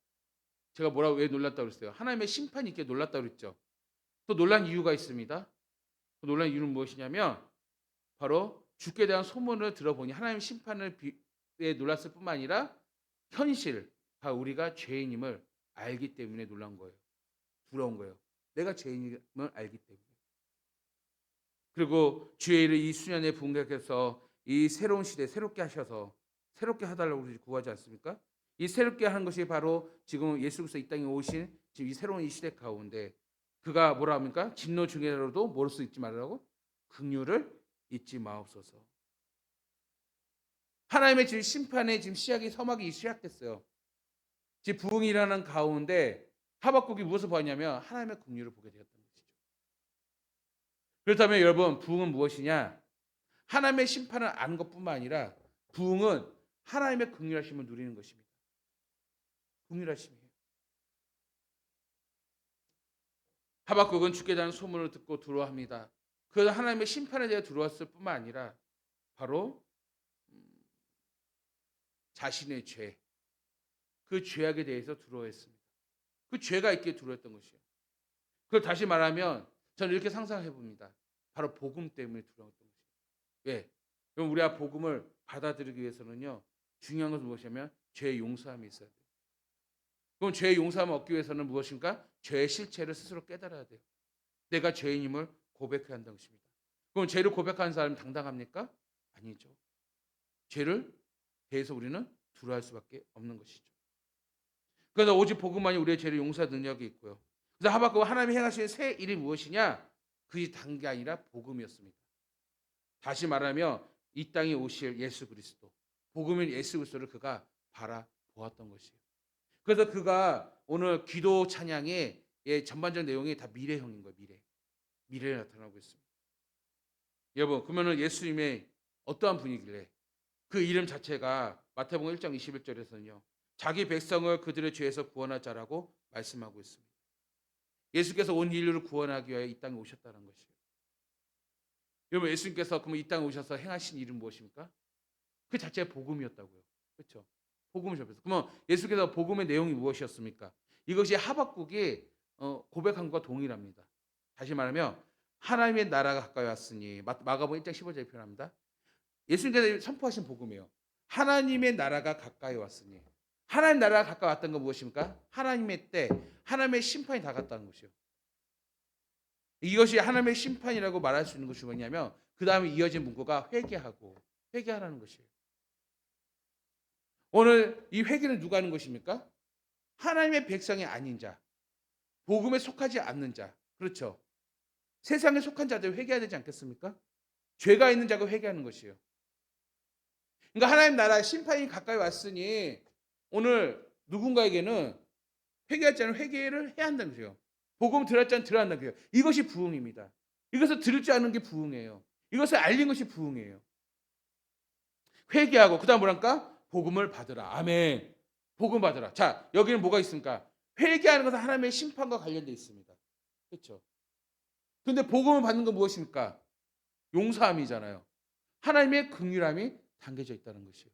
제가 왜 놀랐다고 그랬어요? 하나님의 심판이 있게 놀랐다고 그랬죠. 또 놀란 이유가 있습니다. 그 놀란 이유는 무엇이냐면 바로 주께 대한 소문을 들어보니 하나님의 심판을 놀랐을 뿐만 아니라 현실, 우리가 죄인임을 알기 때문에 놀란 거예요. 두려운 거예요. 내가 죄인임을 알기 때문에. 그리고 주의 일을 이 수년의 부흥객께서 이 새로운 시대 새롭게 하셔서 새롭게 해달라고 우리 구하지 않습니까? 이 새롭게 하는 것이 바로 지금 예수 그리스도 이 땅에 오신 지금 이 새로운 이 시대 가운데 그가 뭐라 합니까? 진노 중에라도 모를 수 있지 말라고 긍휼을 잊지 마옵소서. 하나님의 지금 심판의 지금 시작이 서막이 시작됐어요. 지금 부흥이 일어나는 가운데 하박국이 무엇을 보았냐면 하나님의 긍휼을 보게 되었던 것이죠. 그렇다면 여러분 부흥은 무엇이냐? 하나님의 심판을 아는 것뿐만 아니라 부흥은 하나님의 긍휼하심을 누리는 것입니다. 긍휼하심이에요. 하박국은 주께 대한 소문을 듣고 두려워합니다. 그래서 하나님의 심판에 대해 두려웠을 뿐만 아니라 바로 자신의 죄, 그 죄악에 대해서 두려워했습니다. 그 죄가 있기에 두려웠던 것이에요. 그걸 다시 말하면 저는 이렇게 상상해 봅니다. 바로 복음 때문에 두려웠던 것이에요. 왜? 그럼 우리가 복음을 받아들이기 위해서는요. 중요한 것은 무엇이냐면 죄의 용서함이 있어야 돼요. 그럼 죄의 용서함을 얻기 위해서는 무엇인가? 죄의 실체를 스스로 깨달아야 돼요. 내가 죄인임을 고백해야 한다는 것입니다. 그럼 죄를 고백하는 사람이 당당합니까? 아니죠. 죄를 대해서 우리는 두려워할 수밖에 없는 것이죠. 그래서 오직 복음만이 우리의 죄를 용서할 능력이 있고요. 그래서 하박국 하나님이 행하신 새 일이 무엇이냐? 그것이 다른 게 아니라 복음이었습니다. 다시 말하면 이 땅에 오실 예수 그리스도, 복음인 예수 그리스도를 그가 바라보았던 것이에요. 그래서 그가 오늘 기도 찬양의 전반적 내용이 다 미래형인 거예요. 미래에 나타나고 있습니다. 여러분, 그러면은 예수님의 어떠한 분이길래 그 이름 자체가 마태복음 1장 21절에서는요. 자기 백성을 그들의 죄에서 구원할 자라고 말씀하고 있습니다. 예수께서 온 인류를 구원하기 위하여 이 땅에 오셨다는 것이에요. 여러분 예수님께서 그러면 이 땅에 오셔서 행하신 일은 무엇입니까? 그 자체가 복음이었다고요. 그렇죠? 복음을 접해서. 그러면 예수께서 복음의 내용이 무엇이었습니까? 이것이 하박국이 고백한 것과 동일합니다. 다시 말하면 하나님의 나라가 가까이 왔으니 마가복음 1장 15절에 표현합니다. 예수님께서 선포하신 복음이에요. 하나님의 나라가 가까이 왔으니 하나님 나라가 가까웠던 건 무엇입니까? 하나님의 때, 하나님의 심판이 다가왔다는 것이요. 이것이 하나님의 심판이라고 말할 수 있는 것이 뭐냐면 그 다음에 이어진 문구가 회개하고 회개하라는 것이에요. 오늘 이 회개는 누가 하는 것입니까? 하나님의 백성이 아닌 자, 복음에 속하지 않는 자, 그렇죠. 세상에 속한 자들 회개해야 되지 않겠습니까? 죄가 있는 자가 회개하는 것이에요. 그러니까 하나님 나라의 심판이 가까이 왔으니 오늘 누군가에게는 회개하지 않은 회개를 해야 한다는 거죠. 복음 들었지 않은 들어야 한다는 거예요. 이것이 부흥입니다. 이것을 들을 줄 아는 게 부흥이에요. 이것을 알린 것이 부흥이에요. 회개하고 그다음 뭐랄까? 복음을 받으라. 아멘. 복음 받으라. 자, 여기는 뭐가 있습니까? 회개하는 것은 하나님의 심판과 관련되어 있습니다. 그렇죠? 근데 복음을 받는 건 무엇입니까? 용서함이잖아요. 하나님의 긍휼함이 담겨져 있다는 것이에요.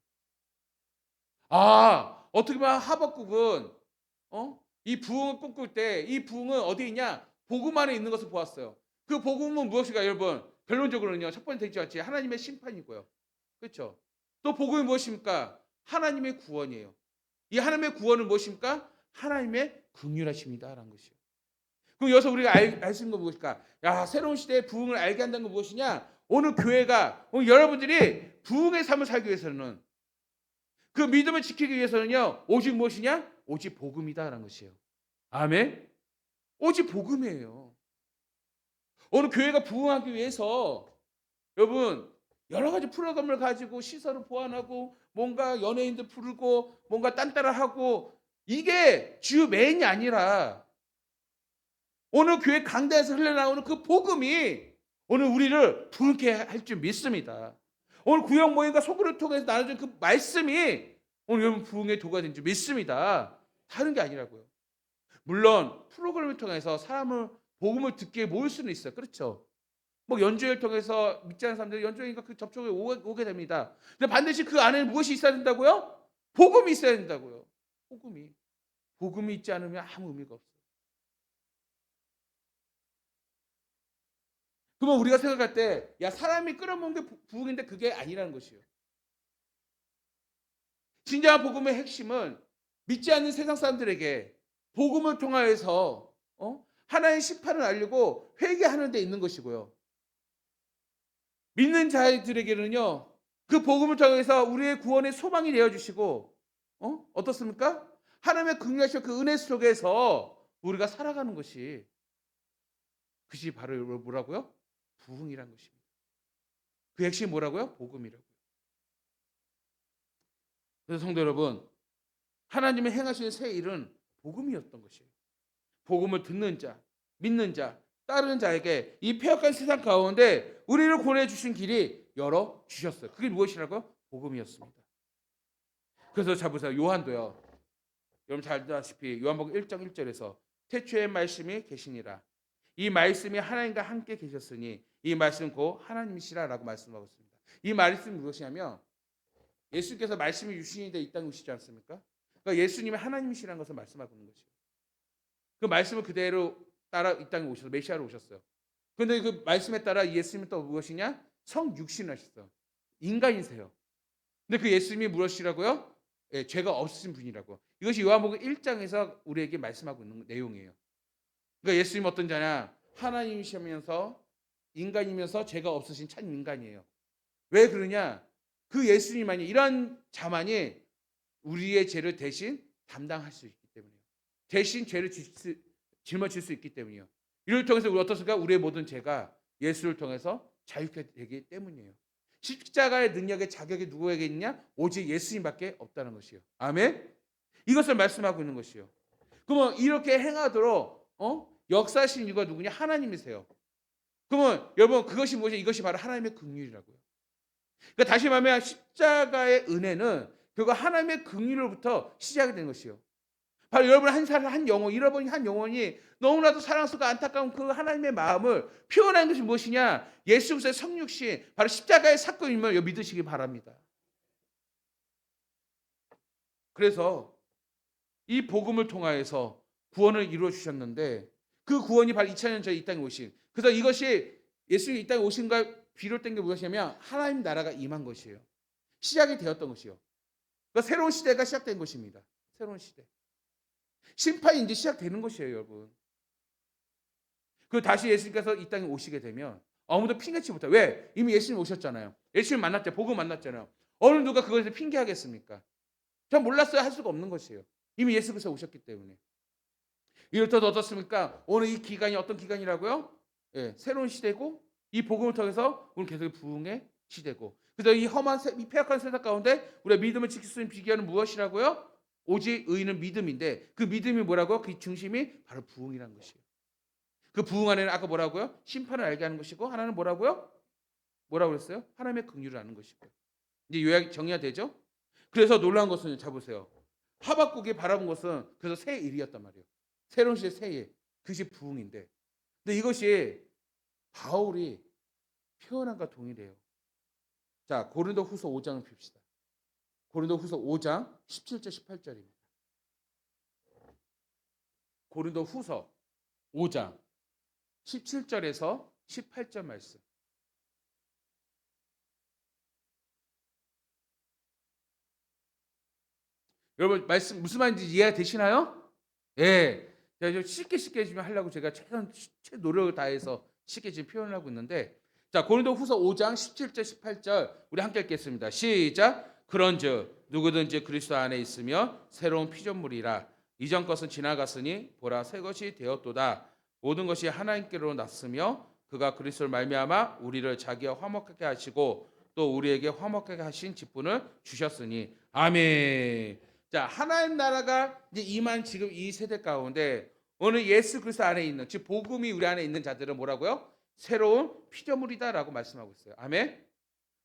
아, 어떻게 보면 하박국은 이 부흥을 꿈꿀 때 이 부흥은 어디에 있냐? 복음 안에 있는 것을 보았어요. 그 복음은 무엇일까, 여러분? 결론적으로는요. 첫 번째 되지 않지. 하나님의 심판이고요. 그렇죠? 또 복음이 무엇입니까? 하나님의 구원이에요. 이 하나님의 구원은 무엇입니까? 하나님의 긍휼하심이다라는 것이에요. 그럼 여기서 우리가 알 수 있는 건 무엇일까? 야, 새로운 시대의 부흥을 알게 한다는 건 무엇이냐? 오늘 교회가, 오늘 여러분들이 부흥의 삶을 살기 위해서는 그 믿음을 지키기 위해서는요. 오직 무엇이냐? 오직 복음이다라는 것이에요. 아멘. 오직 복음이에요. 오늘 교회가 부흥하기 위해서 여러분 여러 가지 프로그램을 가지고 시설을 보완하고 뭔가 연예인들 부르고 뭔가 딴따라하고 이게 주요 메인이 아니라 오늘 교회 강단에서 흘러나오는 그 복음이 오늘 우리를 부흥케 할 줄 믿습니다. 오늘 구역 모임과 소그룹을 통해서 나눠준 그 말씀이 오늘 여러분 부흥의 도가 된 줄 믿습니다. 다른 게 아니라고요. 물론 프로그램을 통해서 사람을 복음을 듣게 모일 수는 있어요. 그렇죠? 뭐 연주회를 통해서 믿지 않는 사람들이 연주회니까 그 접촉에 오게 됩니다. 근데 반드시 그 안에 무엇이 있어야 된다고요? 복음이 있어야 된다고요. 복음이 있지 않으면 아무 의미가 없어요. 그러면 우리가 생각할 때, 야, 사람이 끌어모은 게 부흥인데 그게 아니라는 것이에요. 진정한 복음의 핵심은 믿지 않는 세상 사람들에게 복음을 통하여서 하나님의 심판을 알리고 회개하는 데 있는 것이고요. 믿는 자들에게는요, 그 복음을 통해서 우리의 구원의 소망이 되어주시고, 어떻습니까? 하나님의 긍휼하신 그 은혜 속에서 우리가 살아가는 것이 그것이 바로 뭐라고요? 부흥이란 것입니다. 그 핵심이 뭐라고요? 복음이라고요. 그래서 성도 여러분, 하나님의 행하시는 새 일은 복음이었던 것이에요. 복음을 듣는 자, 믿는 자, 따르는 자에게 이 폐역한 세상 가운데 우리를 보내주신 길이 열어주셨어요. 그게 무엇이라고요? 복음이었습니다. 그래서 잘 보세요. 요한도요. 여러분 잘 아시다시피 요한복음 1장 1절에서 태초에 말씀이 계시니라. 이 말씀이 하나님과 함께 계셨으니 이 말씀은 곧 하나님이시라라고 말씀하고 있습니다. 이 말씀이 무엇이냐면 예수께서 말씀이 유신이 되어 이 땅에 오시지 않습니까? 그러니까 예수님이 하나님이시라는 것을 말씀하고 있는 것이에요. 그 말씀을 그대로 따라 이 땅에 오셔서 메시아로 오셨어요. 그런데 그 말씀에 따라 예수님은 또 무엇이냐? 성육신을 하셨어요. 인간이세요. 근데 그 예수님이 무엇이라고요? 예, 죄가 없으신 분이라고. 이것이 요한복음 1장에서 우리에게 말씀하고 있는 내용이에요. 그러니까 예수님 어떤 자냐? 하나님이시면서 인간이면서 죄가 없으신 참 인간이에요. 왜 그러냐? 그 예수님만이 이런 자만이 우리의 죄를 대신 담당할 수 있기 때문이에요. 대신 죄를 짊어질 수 있기 때문이에요. 이를 통해서 우리 어떻습니까? 우리의 모든 죄가 예수를 통해서 자유케 되기 때문이에요. 십자가의 능력의 자격이 누구에게 있냐? 오직 예수님밖에 없다는 것이에요. 아멘. 이것을 말씀하고 있는 것이에요. 그러면 이렇게 행하도록 역사하신 이유가 누구냐? 하나님이세요. 그러면 여러분 그것이 무엇이냐? 이것이 바로 하나님의 긍휼이라고요. 그러니까 다시 말하면 십자가의 은혜는 결국 하나님의 긍휼로부터 시작이 된 것이요. 바로 여러분 한 사람 한 영혼 잃어버린 한 영혼이 너무나도 사랑스럽고 안타까운 그 하나님의 마음을 표현한 것이 무엇이냐? 예수 그리스도의 성육신 바로 십자가의 사건임을 믿으시기 바랍니다. 그래서 이 복음을 통하여서 구원을 이루어 주셨는데 그 구원이 바로 2000년 전에 이 땅에 오신. 그래서 이것이 예수님이 이 땅에 오신과 비롯된 게 무엇이냐면 하나님 나라가 임한 것이에요. 시작이 되었던 것이요. 그러니까 새로운 시대가 시작된 것입니다. 새로운 시대. 심판이 이제 시작되는 것이에요, 여러분. 그 다시 예수님께서 이 땅에 오시게 되면 아무도 핑계치 못해요. 왜? 이미 예수님 오셨잖아요. 예수님 만났잖아요. 복음 만났잖아요. 어느 누가 그것에 핑계하겠습니까? 전 몰랐어요 할 수가 없는 것이에요. 이미 예수께서 오셨기 때문에. 이렇듯 어떻습니까? 오늘 이 기간이 어떤 기간이라고요? 예, 새로운 시대고 이 복음을 통해서 오늘 계속 부흥의 시대고. 그래서 이 험한 이 폐악한 세상 가운데 우리가 믿음을 지킬 수 있는 비결은 무엇이라고요? 오직 의인은 믿음인데 그 믿음이 뭐라고요? 그 중심이 바로 부흥이라는 것이에요. 그 부흥 안에는 아까 뭐라고요? 심판을 알게 하는 것이고 하나는 뭐라고요? 뭐라고 그랬어요? 하나님의 긍휼을 아는 것이고요. 이제 요약 정리가 되죠? 그래서 놀라운 것은 자 보세요. 하박국이 바라본 것은 그래서 새 일이었단 말이에요. 새로운 시대 새 일. 그것이 부흥인데. 근데 이것이 바울이 표현한 것과 동일해요. 자, 고린도후서 5장을 봅시다. 고린도후서 5장 17절 18절입니다. 고린도후서 5장 17절에서 18절 말씀. 여러분 말씀 무슨 말인지 이해가 되시나요? 예. 제가 좀 쉽게 좀 하려고 제가 최선 노력을 다해서 쉽게 지금 표현을 하고 있는데 자 고린도후서 5장 17절 18절 우리 함께 읽겠습니다. 시작. 그런즉 누구든지 그리스도 안에 있으며 새로운 피조물이라 이전 것은 지나갔으니 보라 새 것이 되었도다. 모든 것이 하나님께로 났으며 그가 그리스도를 말미암아 우리를 자기와 화목하게 하시고 또 우리에게 화목하게 하신 직분을 주셨으니 아멘. 자, 하나님 나라가 이제 임한 지금 이 세대 가운데 오늘 예수 그리스도 안에 있는 즉 복음이 우리 안에 있는 자들은 뭐라고요? 새로운 피조물이다라고 말씀하고 있어요. 아멘.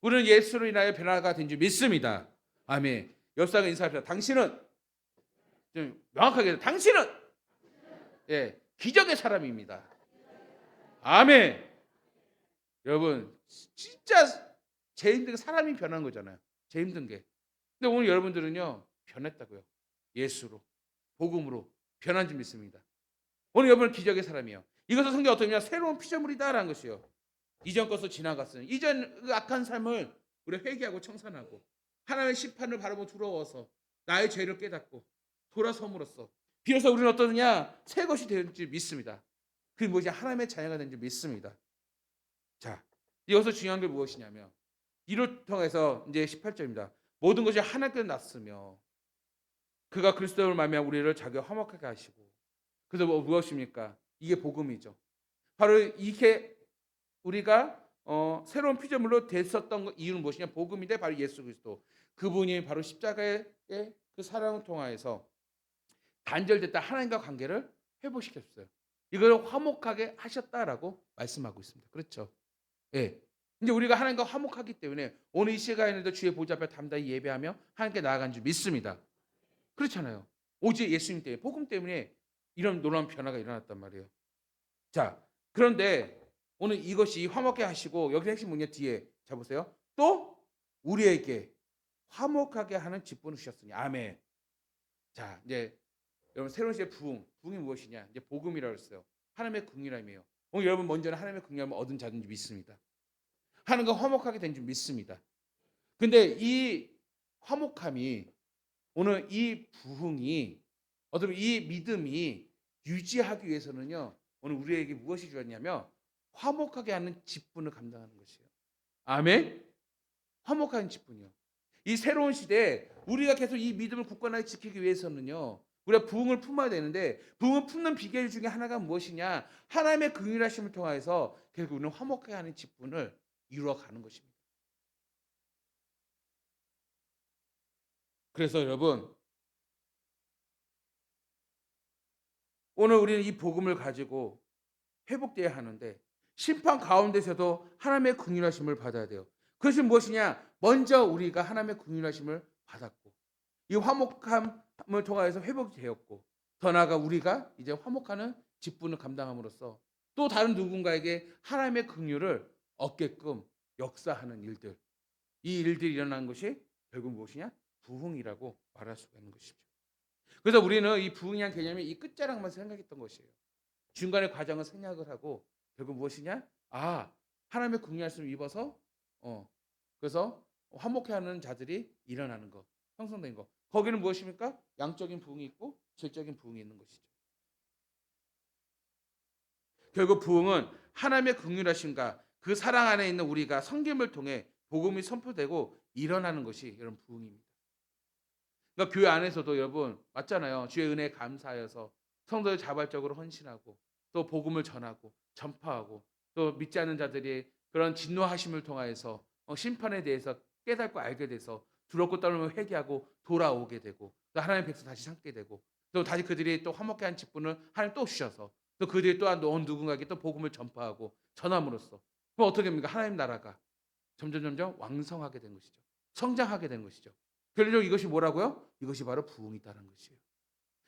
우리는 예수로 인하여 변화가 된 줄 믿습니다. 아멘. 옆 사람과 인사합시다. 당신은 좀 명확하게 당신은 예, 기적의 사람입니다. 아멘. 여러분 진짜 제일 힘든 게 사람이 변한 거잖아요. 제일 힘든 게. 근데 오늘 여러분들은요. 변했다고요. 예수로 복음으로 변한 줄 믿습니다. 오늘 여러분 기적의 사람이요. 이것을 성경 어떻게 보면 새로운 피조물이다라는 것이요. 이전 것으로 지나갔어요. 이전 그 악한 삶을 우리 회개하고 청산하고 하나님의 심판을 바라보고 두려워서 나의 죄를 깨닫고 돌아섬으로써 비로소 우리는 어떠느냐 새 것이 된 줄 믿습니다. 그게 무엇이 하나님의 자녀가 된 줄 믿습니다. 자, 여기서 중요한 게 무엇이냐면 이를 통해서 이제 18절입니다. 모든 것이 하나님께서 났으며 그가 그리스도를 말미암아 우리를 자기와 화목하게 하시고 그래서 무엇입니까? 이게 복음이죠. 바로 이게 우리가 새로운 피조물로 됐었던 이유는 무엇이냐? 복음인데 바로 예수 그리스도 그분이 바로 십자가의 그 사랑을 통하여서 단절됐다 하나님과 관계를 회복시켰어요. 이걸 화목하게 하셨다라고 말씀하고 있습니다. 그렇죠? 예. 이제 우리가 하나님과 화목하기 때문에 오늘 이 시간에도 주의 보좌 앞에 담대히 예배하며 하나님께 나아간 줄 믿습니다. 그렇잖아요. 오직 예수님 때문에 복음 때문에 이런 놀라운 변화가 일어났단 말이에요. 자, 그런데 오늘 이것이 화목하게 하시고 여기 핵심 뭐냐 뒤에 자 보세요. 또 우리에게 화목하게 하는 직분을 주셨으니 아멘. 자, 이제 여러분 새로운 시대 부흥이 무엇이냐? 이제 복음이라고 했어요. 하나님의 긍휼함이에요. 오늘 여러분 먼저는 하나님의 긍휼함을 얻은 자인 줄 믿습니다. 하나님과 화목하게 된 줄 믿습니다. 근데 이 화목함이 오늘 이 부흥이 어떤 이 믿음이 유지하기 위해서는요. 오늘 우리에게 무엇이 주었냐면 화목하게 하는 직분을 감당하는 것이에요. 아멘. 화목한 직분이요. 이 새로운 시대에 우리가 계속 이 믿음을 굳건하게 지키기 위해서는요. 우리가 부흥을 품어야 되는데 부흥을 품는 비결 중에 하나가 무엇이냐? 하나님의 긍휼하심을 통하여서 결국 우리는 화목하게 하는 직분을 이루어가는 것입니다. 그래서 여러분 오늘 우리는 이 복음을 가지고 회복돼야 하는데 심판 가운데서도 하나님의 긍휼하심을 받아야 돼요. 그것이 무엇이냐? 먼저 우리가 하나님의 긍휼하심을 받았고 이 화목함을 통하여서 회복이 되었고 더 나아가 우리가 이제 화목하는 직분을 감당함으로써 또 다른 누군가에게 하나님의 긍휼을 얻게끔 역사하는 일들 이 일들이 일어나는 것이 결국 무엇이냐? 부흥이라고 말할 수가 있는 것이죠. 그래서 우리는 이 부흥이란 개념이 이 끝자락만 생각했던 것이에요. 중간의 과정을 생략을 하고 결국 무엇이냐? 아, 하나님의 긍휼하심을 입어서 그래서 화목해하는 자들이 일어나는 것, 형성된 것. 거기는 무엇입니까? 양적인 부흥이 있고 질적인 부흥이 있는 것이죠. 결국 부흥은 하나님의 긍휼하심과 그 사랑 안에 있는 우리가 섬김을 통해 복음이 선포되고 일어나는 것이 이런 부흥입니다. 그러니까 교회 안에서도 여러분 맞잖아요. 주의 은혜에 감사하여서 성도들 자발적으로 헌신하고 또 복음을 전하고 전파하고 또 믿지 않는 자들이 그런 진노하심을 통하여서 심판에 대해서 깨닫고 알게 돼서 두렵고 떨면 회개하고 돌아오게 되고 또 하나님의 백성 다시 삼게 되고 또 다시 그들이 또 화목해 한 직분을 하나님 또 주셔서 또 그들이 또한 누군가에게 또 복음을 전파하고 전함으로써 그럼 어떻게 됩니까? 하나님 나라가 점점 왕성하게 된 것이죠. 성장하게 된 것이죠. 결국 이것이 뭐라고요? 이것이 바로 부흥이다라는 것이에요.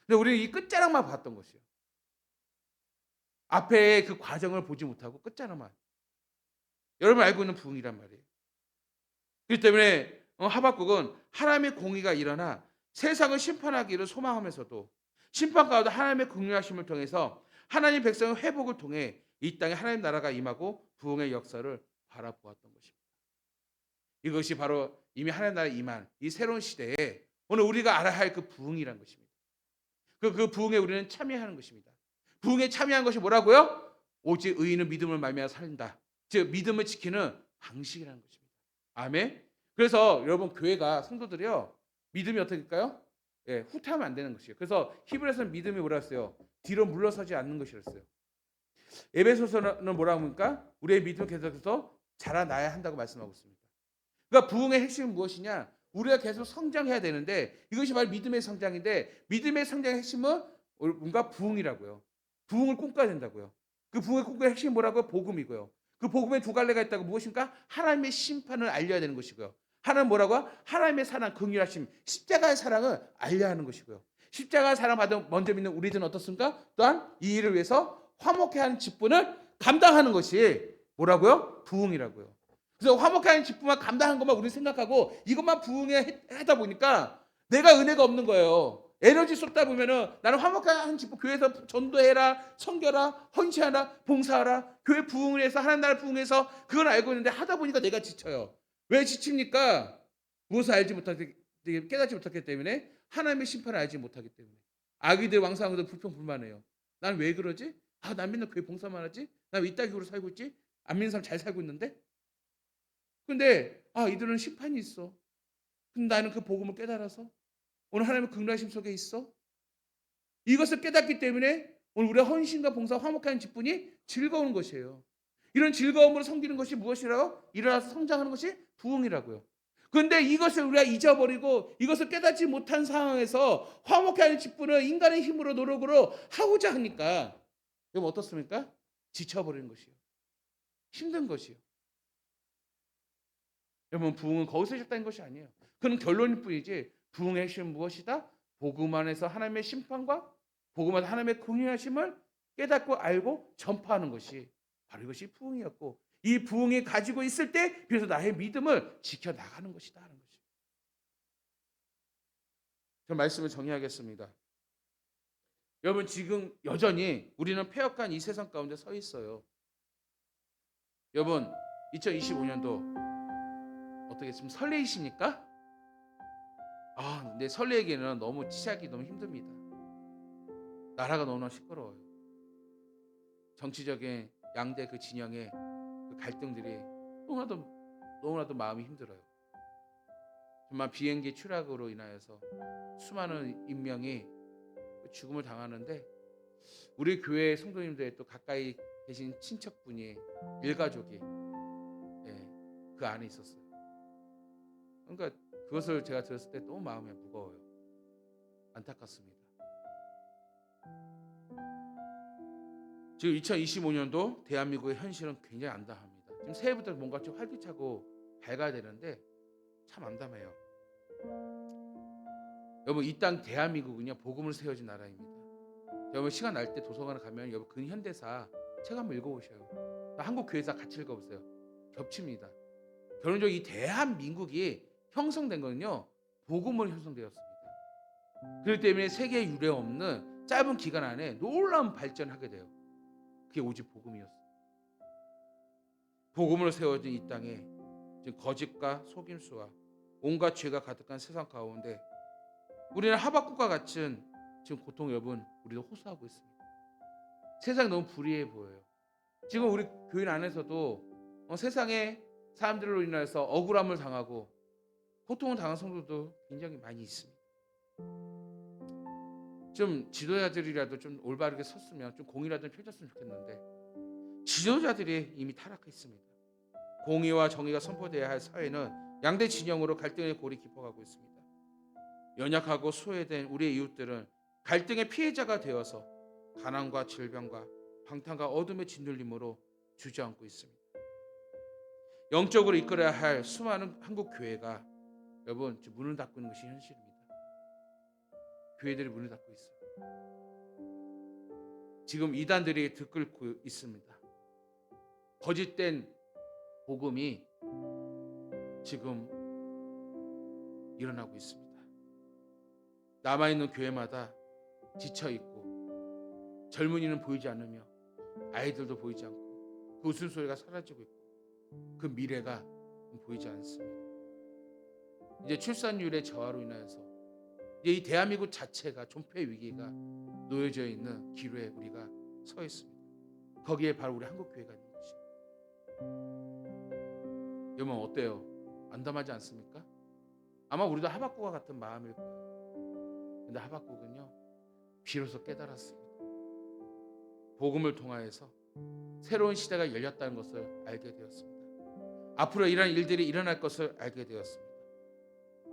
근데 우리는 이 끝자락만 봤던 것이에요. 앞에 그 과정을 보지 못하고 끝자락만. 여러분 알고 있는 부흥이란 말이에요. 그렇기 때문에 하박국은 하나님의 공의가 일어나 세상을 심판하기를 소망하면서도 심판 가운데 하나님의 긍휼하심을 통해서 하나님 백성의 회복을 통해 이 땅에 하나님 나라가 임하고 부흥의 역사를 바라보았던 것입니다. 이것이 바로 이미 하나님 나라에 임한 이 새로운 시대에 오늘 우리가 알아야 할 그 부흥이라는 것입니다. 그 부흥에 우리는 참여하는 것입니다. 부흥에 참여한 것이 뭐라고요? 오직 의인은 믿음을 말미암아 살린다. 즉 믿음을 지키는 방식이라는 것입니다. 아멘. 그래서 여러분 교회가 성도들이요 믿음이 어떻게일까요? 예, 후퇴하면 안 되는 것이에요. 그래서 히브리서는 믿음이 뭐라 했어요? 뒤로 물러서지 않는 것이었어요. 에베소서는 뭐라고 합니까? 우리의 믿음 계속해서 자라나야 한다고 말씀하고 있습니다. 그러니까 부흥의 핵심은 무엇이냐? 우리가 계속 성장해야 되는데 이것이 바로 믿음의 성장인데 믿음의 성장의 핵심은 뭔가 부흥이라고요. 부흥을 꿈꿔야 된다고요. 그 부흥의 꿈꿔야 핵심이 뭐라고요? 복음이고요. 그 복음에 두 갈래가 있다고 무엇입니까? 하나님의 심판을 알려야 되는 것이고요. 하나는 뭐라고요? 하나님의 사랑, 긍휼하심, 십자가의 사랑을 알려야 하는 것이고요. 십자가의 사랑 받은 먼저 믿는 우리들은 어떻습니까? 또한 이 일을 위해서 화목해 하는 직분을 감당하는 것이 뭐라고요? 부흥이라고요. 그래서 화목하는 직분만 감당한 것만 우리 생각하고 이것만 부흥에 하다 보니까 내가 은혜가 없는 거예요. 에너지 쏟다 보면은 나는 화목한 직분 교회에서 전도해라, 섬겨라, 헌신하라, 봉사하라, 교회 부흥을 해서 하나님 나라 부흥해서 그건 알고 있는데 하다 보니까 내가 지쳐요. 왜 지칩니까? 무엇을 알지 못하기 깨닫지 못했기 때문에 하나님의 심판을 알지 못하기 때문에 아기들 왕성하고도 불평 불만해요. 난 왜 그러지? 난 맨날 교회 봉사만 하지? 난 왜 이따위로 살고 있지? 안 믿는 사람 잘 살고 있는데? 근데 이들은 심판이 있어. 근데 나는 그 복음을 깨달아서 오늘 하나님의 긍휼하심 속에 있어. 이것을 깨닫기 때문에 오늘 우리의 헌신과 봉사, 화목하는 직분이 즐거운 것이에요. 이런 즐거움으로 섬기는 것이 무엇이라고? 일어나서 성장하는 것이 부흥이라고요. 그런데 이것을 우리가 잊어버리고 이것을 깨닫지 못한 상황에서 화목하는 직분을 인간의 힘으로 노력으로 하고자 하니까 여러분 어떻습니까? 지쳐버리는 것이에요. 힘든 것이에요. 여러분 부흥은 거기서 시작된 것이 아니에요. 그는 결론일 뿐이지 부흥의 핵심은 무엇이다? 복음 안에서 하나님의 심판과 복음 안에서 하나님의 긍휼하심을 깨닫고 알고 전파하는 것이 바로 이것이 부흥이었고 이 부흥이 가지고 있을 때 비로소 나의 믿음을 지켜나가는 것이다 하는 것이죠. 저 말씀을 정리하겠습니다. 여러분 지금 여전히 우리는 폐역한 이 세상 가운데 서 있어요. 여러분 2025년도 어떻게 지금 설레이십니까? 근데 설레기에는 너무 시작이 너무 힘듭니다. 나라가 너무나 시끄러워요. 정치적인 양대 그 진영의 그 갈등들이 너무나도 마음이 힘들어요. 정말 비행기 추락으로 인하여서 수많은 인명이 죽음을 당하는데 우리 교회 성도님들의 또 가까이 계신 친척분이 일가족이 그 안에 있었어요. 그러니까 그것을 제가 들었을 때 너무 마음이 무거워요. 안타깝습니다. 지금 2025년도 대한민국의 현실은 굉장히 암담합니다. 지금 새해부터 뭔가 좀 활기차고 밝아야 되는데 참 암담해요. 여러분 이 땅 대한민국은요 복음을 세워진 나라입니다. 여러분 시간 날 때 도서관에 가면 여러분 근현대사 책 한번 읽어보셔요. 한국 교회사 같이 읽어보세요. 겹칩니다. 결론적으로 이 대한민국이 형성된 거는요 복음으로 형성되었습니다. 그렇기 때문에 세계 유례 없는 짧은 기간 안에 놀라운 발전하게 돼요. 그게 오직 복음이었어요. 복음으로 세워진 이 땅에 지금 거짓과 속임수와 온갖 죄가 가득한 세상 가운데 우리는 하박국과 같은 지금 고통 여러분 우리도 호소하고 있습니다. 세상이 너무 불의해 보여요. 지금 우리 교인 안에서도 세상의 사람들로 인해서 억울함을 당하고 고통을 당한 성도도 굉장히 많이 있습니다. 좀 지도자들이라도 좀 올바르게 섰으면 좀 공의라도 펼쳤으면 좋겠는데 지도자들이 이미 타락했습니다. 공의와 정의가 선포되어야 할 사회는 양대 진영으로 갈등의 골이 깊어가고 있습니다. 연약하고 소외된 우리의 이웃들은 갈등의 피해자가 되어서 가난과 질병과 방탕과 어둠의 짓눌림으로 주저앉고 있습니다. 영적으로 이끌어야 할 수많은 한국 교회가 여러분 지금 문을 닫고 있는 것이 현실입니다. 교회들이 문을 닫고 있어요. 지금 이단들이 들끓고 있습니다. 거짓된 복음이 지금 일어나고 있습니다. 남아있는 교회마다 지쳐있고 젊은이는 보이지 않으며 아이들도 보이지 않고 그 웃음소리가 사라지고 있고 그 미래가 보이지 않습니다. 이제 출산율의 저하로 인하여서 이제 이 대한민국 자체가 존폐 위기가 놓여져 있는 기로에 우리가 서 있습니다. 거기에 바로 우리 한국교회가 있는 것입니다. 여러분 어때요? 안담하지 않습니까? 아마 우리도 하박국과 같은 마음일 거예요. 근데 하박국은요 비로소 깨달았습니다. 복음을 통하여서 새로운 시대가 열렸다는 것을 알게 되었습니다. 앞으로 이러한 일들이 일어날 것을 알게 되었습니다.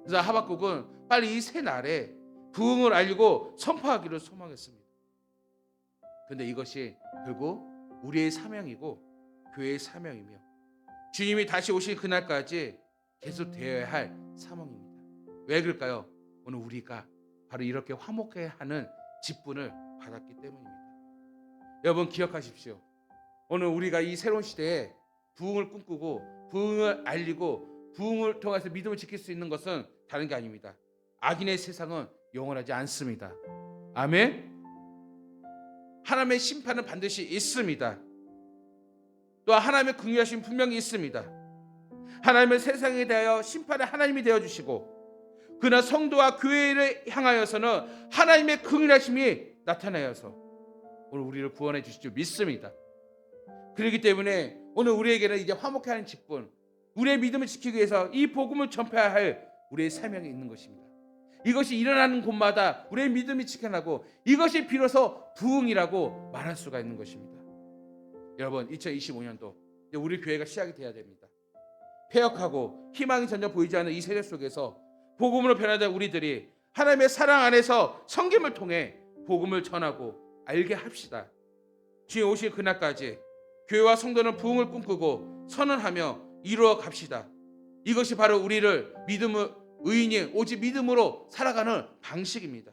그래서 하박국은 빨리 이 새 날에 부흥을 알리고 선포하기를 소망했습니다. 그런데 이것이 결국 우리의 사명이고 교회의 사명이며 주님이 다시 오실 그날까지 계속 되어야 할 사명입니다. 왜 그럴까요? 오늘 우리가 바로 이렇게 화목해야 하는 직분을 받았기 때문입니다. 여러분 기억하십시오. 오늘 우리가 이 새로운 시대에 부흥을 꿈꾸고 부흥을 알리고 부흥을 통해서 믿음을 지킬 수 있는 것은 다른 게 아닙니다. 악인의 세상은 영원하지 않습니다. 아멘. 하나님의 심판은 반드시 있습니다. 또 하나님의 긍휼하심이 분명히 있습니다. 하나님의 세상에 대하여 심판의 하나님이 되어주시고 그러나 성도와 교회를 향하여서는 하나님의 긍휼하심이 나타나여서 오늘 우리를 구원해 주실 줄 믿습니다. 그렇기 때문에 오늘 우리에게는 이제 화목해하는 직분, 우리의 믿음을 지키기 위해서 이 복음을 전파해야 할 우리의 사명이 있는 것입니다. 이것이 일어나는 곳마다 우리의 믿음이 지켜나고 이것이 비로소 부흥이라고 말할 수가 있는 것입니다. 여러분 2025년도 우리 교회가 시작이 돼야 됩니다. 폐역하고 희망이 전혀 보이지 않는 이 세대 속에서 복음으로 변화된 우리들이 하나님의 사랑 안에서 성김을 통해 복음을 전하고 알게 합시다. 주님 오실 그날까지 교회와 성도는 부흥을 꿈꾸고 선언하며 이루어 갑시다. 이것이 바로 우리를 의인이 오직 믿음으로 살아가는 방식입니다.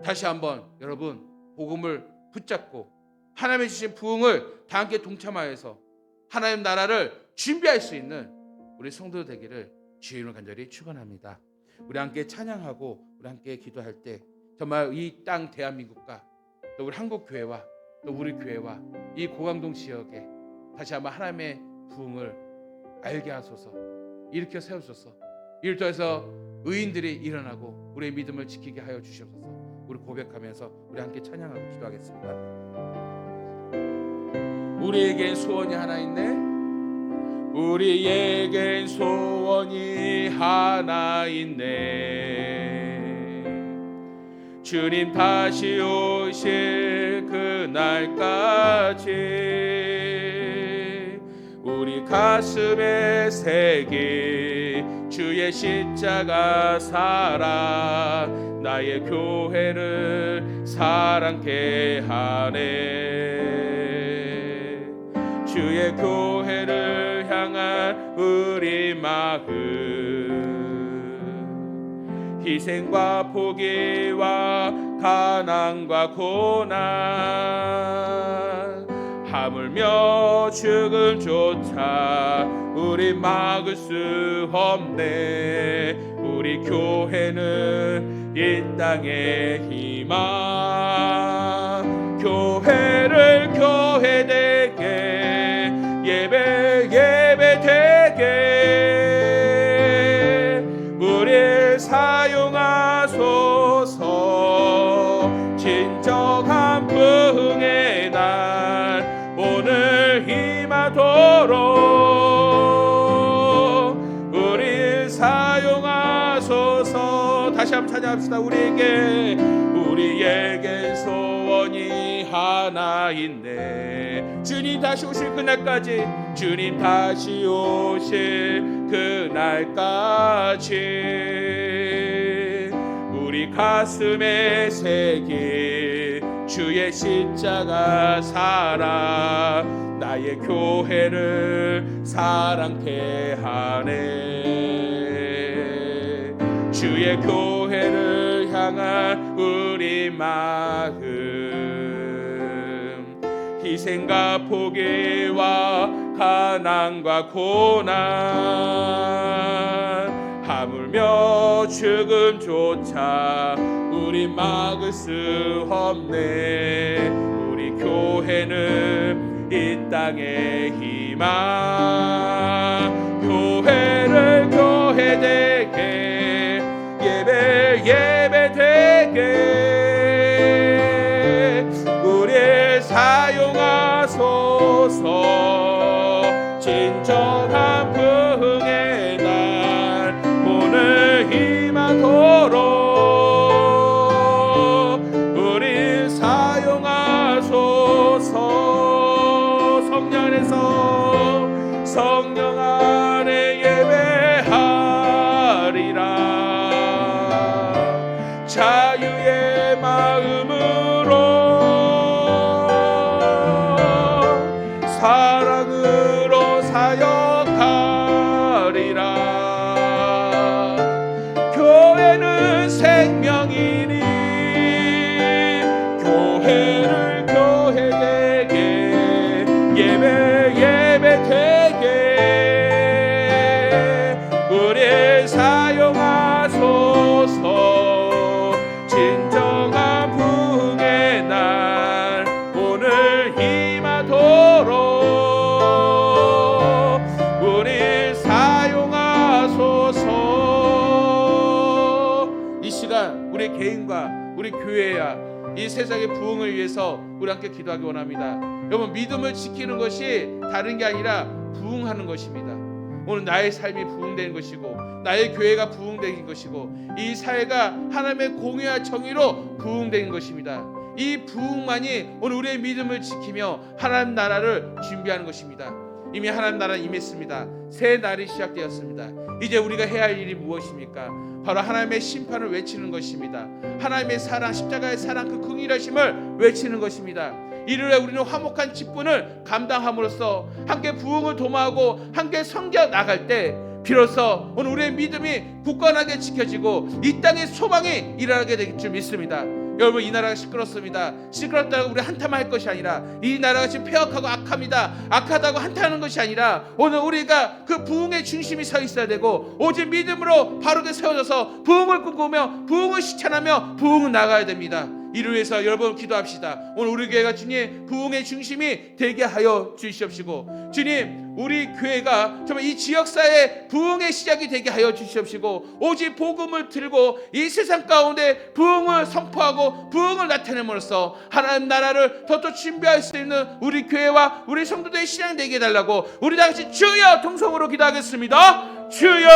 다시 한번 여러분 복음을 붙잡고 하나님의 주신 부흥을 다 함께 동참하여서 하나님 나라를 준비할 수 있는 우리 성도 되기를 주의 이름으로 간절히 축원합니다. 우리 함께 찬양하고 우리 함께 기도할 때 정말 이 땅 대한민국과 또 우리 한국 교회와 또 우리 교회와 이 고강동 지역에 다시 한번 하나님의 부흥을 알게 하소서, 일으켜 세우소서. 이를 통해서 의인들이 일어나고 우리의 믿음을 지키게 하여 주시옵소서. 우리 고백하면서 우리 함께 찬양하고 기도하겠습니다. 우리에겐 소원이 하나 있네. 우리에겐 소원이 하나 있네. 주님 다시 오실 그날까지 우리 가슴에 새긴 주의 십자가 사랑 나의 교회를 사랑케 하네. 주의 교회를 향한 우리 마음 희생과 포기와 가난과 고난 하물며 죽음조차 우리 막을 수 없네. 우리 교회는 이 땅의 희망 교회를 교회되게 예배 예배되게 우리 사용하소 임하도록 우리 사용하소서. 다시 한번 찬양합시다. 우리에게 소원이 하나 있네. 주님 다시 오실 그날까지, 주님 다시 오실 그날까지 우리 가슴에 새길 주의 십자가 사랑, 나의 교회를 사랑케 하네. 주의 교회를 향한 우리 마음, 희생과 포기와 가난과 고난, 하물며 죽음조차 우리 막을 수 없네. 우리 교회는 이 땅의 희망, 교회를 교회되게, 예배되게 우리 사용하소서. 진정한 부흥의 날 오늘 임하도록 우리 사용하소서. 성령 안에 예배하리라. 자유의 마음으로 사랑으로 사역하리라. 교회는 생명이니 교회를 교회되게, 예배되게 우리 사용하소서. 진정한 부흥의 날 오늘 임하도록 우리 사용하소서. 이 시간 우리 개인과 우리 교회야 이 세상의 부흥을 위해서 우리 함께 기도하기 원합니다. 여러분, 믿음을 지키는 것이 다른 게 아니라 부흥하는 것입니다. 오늘 나의 삶이 부흥되는 것이고, 나의 교회가 부흥되는 것이고, 이 사회가 하나님의 공의와 정의로 부흥되는 것입니다. 이 부흥만이 오늘 우리의 믿음을 지키며 하나님 나라를 준비하는 것입니다. 이미 하나님 나라는 임했습니다. 새 날이 시작되었습니다. 이제 우리가 해야 할 일이 무엇입니까? 바로 하나님의 심판을 외치는 것입니다. 하나님의 사랑, 십자가의 사랑, 그 긍휼하심을 외치는 것입니다. 이를 위해 우리는 화목한 직분을 감당함으로써 함께 부흥을 도모하고 함께 섬겨 나갈 때 비로소 오늘 우리의 믿음이 굳건하게 지켜지고 이 땅의 소망이 일어나게 될 줄 믿습니다. 여러분, 이 나라가 시끄럽습니다. 시끄럽다고 우리 한탄할 것이 아니라, 이 나라가 지금 폐역하고 악합니다. 악하다고 한탄하는 것이 아니라, 오늘 우리가 그 부흥의 중심이 서 있어야 되고, 오직 믿음으로 바르게 세워져서 부흥을 꿈꾸며 부흥을 실천하며 부흥을 나가야 됩니다. 이를 위해서 여러분 기도합시다. 오늘 우리 교회가 주님 부흥의 중심이 되게 하여 주시옵시고, 주님 우리 교회가 정말 이 지역사회 부흥의 시작이 되게 하여 주시옵시고, 오직 복음을 들고 이 세상 가운데 부흥을 선포하고 부흥을 나타냄으로써 하나님 나라를 더더 준비할 수 있는 우리 교회와 우리 성도들의 신앙 되게 해달라고 우리 다 같이 주여 동성으로 기도하겠습니다. 주여!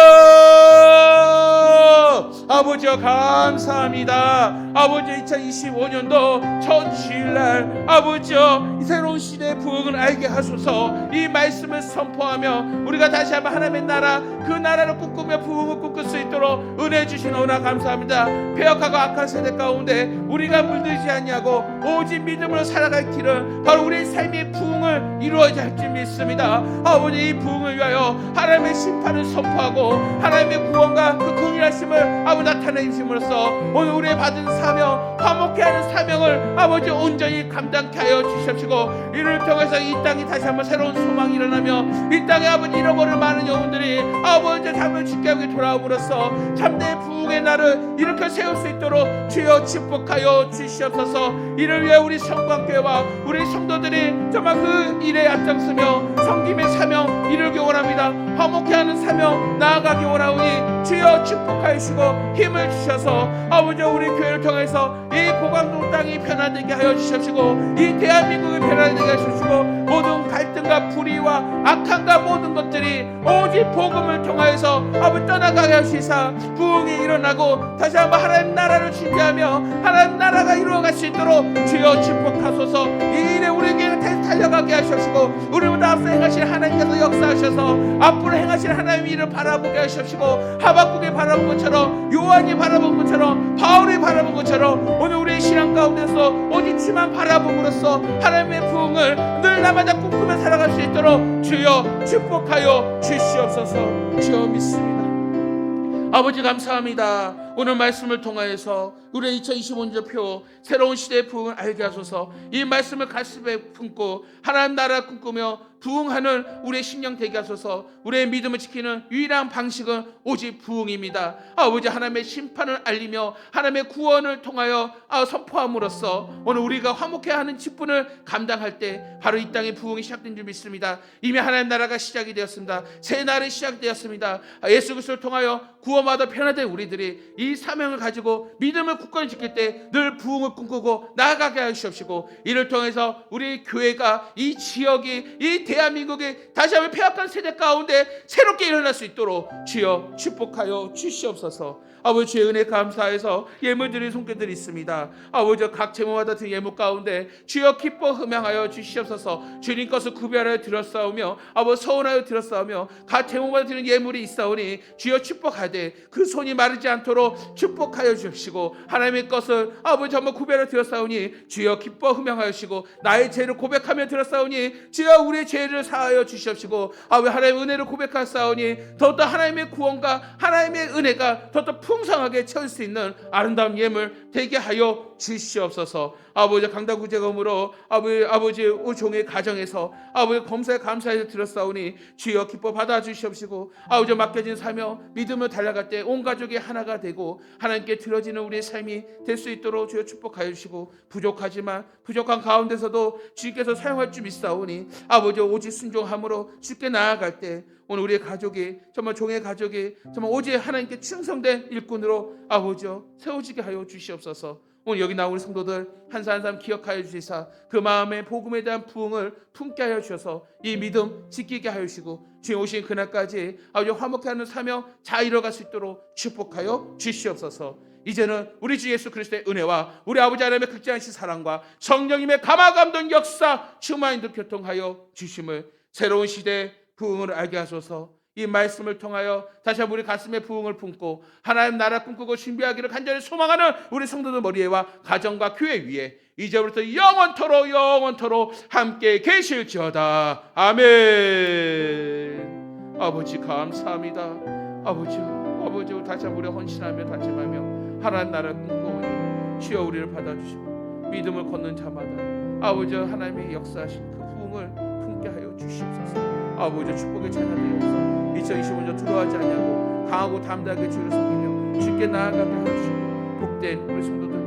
아버지여 감사합니다. 아버지 2025년도 첫 주일날 아버지여 이 새로운 시대의 부흥을 알게 하소서. 이 말씀을 선포하며 우리가 다시 한번 하나님의 나라, 그 나라를 꿈꾸며 부흥을 꿈꿀 수 있도록 은혜 주시노나 감사합니다. 폐역하고 악한 세대 가운데 우리가 물들지 않냐고 오직 믿음으로 살아갈 길은 바로 우리의 삶의 부흥을 이루어야 할 줄 믿습니다. 아버지, 이 부흥을 위하여 하나님의 심판을 선포하고 하나님의 구원과 그 긍휼하심을 아버지 나타내심으로써 오늘 우리의 받은 사명, 화목케 하는 사명을 아버지 온전히 감당케 하여 주시옵시고, 이를 통해서 이 땅이 다시 한번 새로운 소망이 일어나며 이 땅에 아버지 잃어버릴 많은 영혼들이 아버지 삶을 주께 하게 돌아옴으로써 참된 부흥의 날을 이렇게 세울 수 있도록 주여 축복하여 주시옵소서. 이를 위해 우리 성광교회와 우리 성도들이 정말 그 일에 앞장서며 섬김의 사명 이루기 원합니다. 화목해 하는 사명 나아가기 원하오니 주여 축복하시고 힘을 주셔서 아버지 우리 교회를 통해서 이 고강도 땅이 변화되게 하여 주십시고 이 대한민국이 변화되게 하십시고 모든 갈등과 불의와 악함과 모든 것들이 오직 복음을 통하여서 아버지 떠나가게 하시사 부흥이 일어나고 다시 한번 하나님 나라를 준비하며 하나님 나라가 이루어갈 수 있도록 주여 축복하소서. 이 일에 우리에게 달려가게 하시옵시고 우리보다 앞서 행하실 하나님께서 역사하셔서 앞으로 행하실 하나님 일을 바라보게 하시옵시고 하박국이 바라본 것처럼 요한이 바라본 것처럼 바울이 바라본 것처럼 오늘 우리의 신앙 가운데서 오직 주만 바라봄으로써 하나님의 부흥을 늘 날마다 꿈꾸며 살아갈 수 있도록 주여 축복하여 주시옵소서. 주여 믿습니다. 아버지 감사합니다. 오늘 말씀을 통하여서 우리의 2025년 표 새로운 시대의 부흥을 알게 하소서. 이 말씀을 가슴에 품고 하나님 나라 꿈꾸며 부흥하는 우리의 심령 되게 하소서. 우리의 믿음을 지키는 유일한 방식은 오직 부흥입니다. 아버지 하나님의 심판을 알리며 하나님의 구원을 통하여 선포함으로써 오늘 우리가 화목해하는 직분을 감당할 때 바로 이 땅의 부흥이 시작된 줄 믿습니다. 이미 하나님 나라가 시작이 되었습니다. 새 날이 시작되었습니다. 예수 그리스도를 통하여 구원받아 변화된 우리들이 이 사명을 가지고 믿음을 굳건히 지킬 때 늘 부흥을 꿈꾸고 나아가게 하시옵시고 이를 통해서 우리 교회가 이 지역이 이 대한민국이 다시 한번 폐악한 세대 가운데 새롭게 일어날 수 있도록 주여 축복하여 주시옵소서. 아버지 주의 은혜 감사해서 예물드린 손길들이 있습니다. 아버지 각 제목마다 드린 예물 가운데 주여 기뻐 흠양하여 주시옵소서. 주님 것을 구별하여 드렸사오며 아버지 서운하여 드렸사오며 각 제목마다 드린 예물이 있사오니 주여 축복하되 그 손이 마르지 않도록 축복하여 주시고 하나님의 것을 아버지 한번 구별하여 드렸사오니 주여 기뻐 흠양하여 주시고 나의 죄를 고백하며 드렸사오니 주여 우리의 죄를 사하여 주시옵시고 아버지 하나님의 은혜를 고백하사오니 더욱더 하나님의 구원과 하나님의 은혜가 더욱더 풍성하게 채울 수 있는 아름다운 예물 되게 하여 주시옵소서. 아버지 강다구제검으로 아버지 우종의 가정에서 아버지 검사에 감사해서 드렸사오니 주여 기뻐 받아 주시옵시고 아버지 맡겨진 사명 믿음을 달려갈 때 온 가족이 하나가 되고 하나님께 드려지는 우리의 삶이 될 수 있도록 주여 축복하여 주시고 부족하지만 부족한 가운데서도 주님께서 사용할 줄 믿사오니 아버지 오직 순종함으로 주께 나아갈 때 오늘 우리의 가족이 정말 종의 가족이 정말 오직 하나님께 충성된 일꾼으로 아버지여 세워지게 하여 주시옵소서. 오늘 여기 나온 우리 성도들 한 사람 한 사람 기억하여 주시사 그 마음의 복음에 대한 부흥을 품게 하여 주셔서 이 믿음 지키게 하여 주시고 주님 오신 그날까지 아버지 화목해하는 사명 잘 이뤄갈 수 있도록 축복하여 주시옵소서. 이제는 우리 주 예수 그리스도의 은혜와 우리 아버지 하나님의 극진하신 사랑과 성령님의 감화감동 역사 충만히 교통하여 주심을 새로운 시대의 부흥을 알게 하소서. 이 말씀을 통하여 다시 한번 우리 가슴에 부흥을 품고 하나님 나라 꿈꾸고 준비하기를 간절히 소망하는 우리 성도들 머리에와 가정과 교회 위에 이제부터 영원토록 함께 계실지어다. 아멘. 아버지 감사합니다. 아버지 다시 한번 우리 헌신하며 다짐하며 하나님 나라 꿈꾸오니 주여 우리를 받아주시고 믿음을 걷는 자마다 아버지 하나님의 역사하신 그 부흥을 품게 하여 주시옵소서. 아버지 축복의 찬양되어서 2025년 두려워하지 않냐고 강하고 담대하게 주를 섬기며 주께 나아가게 하시고 복된 우리 성도들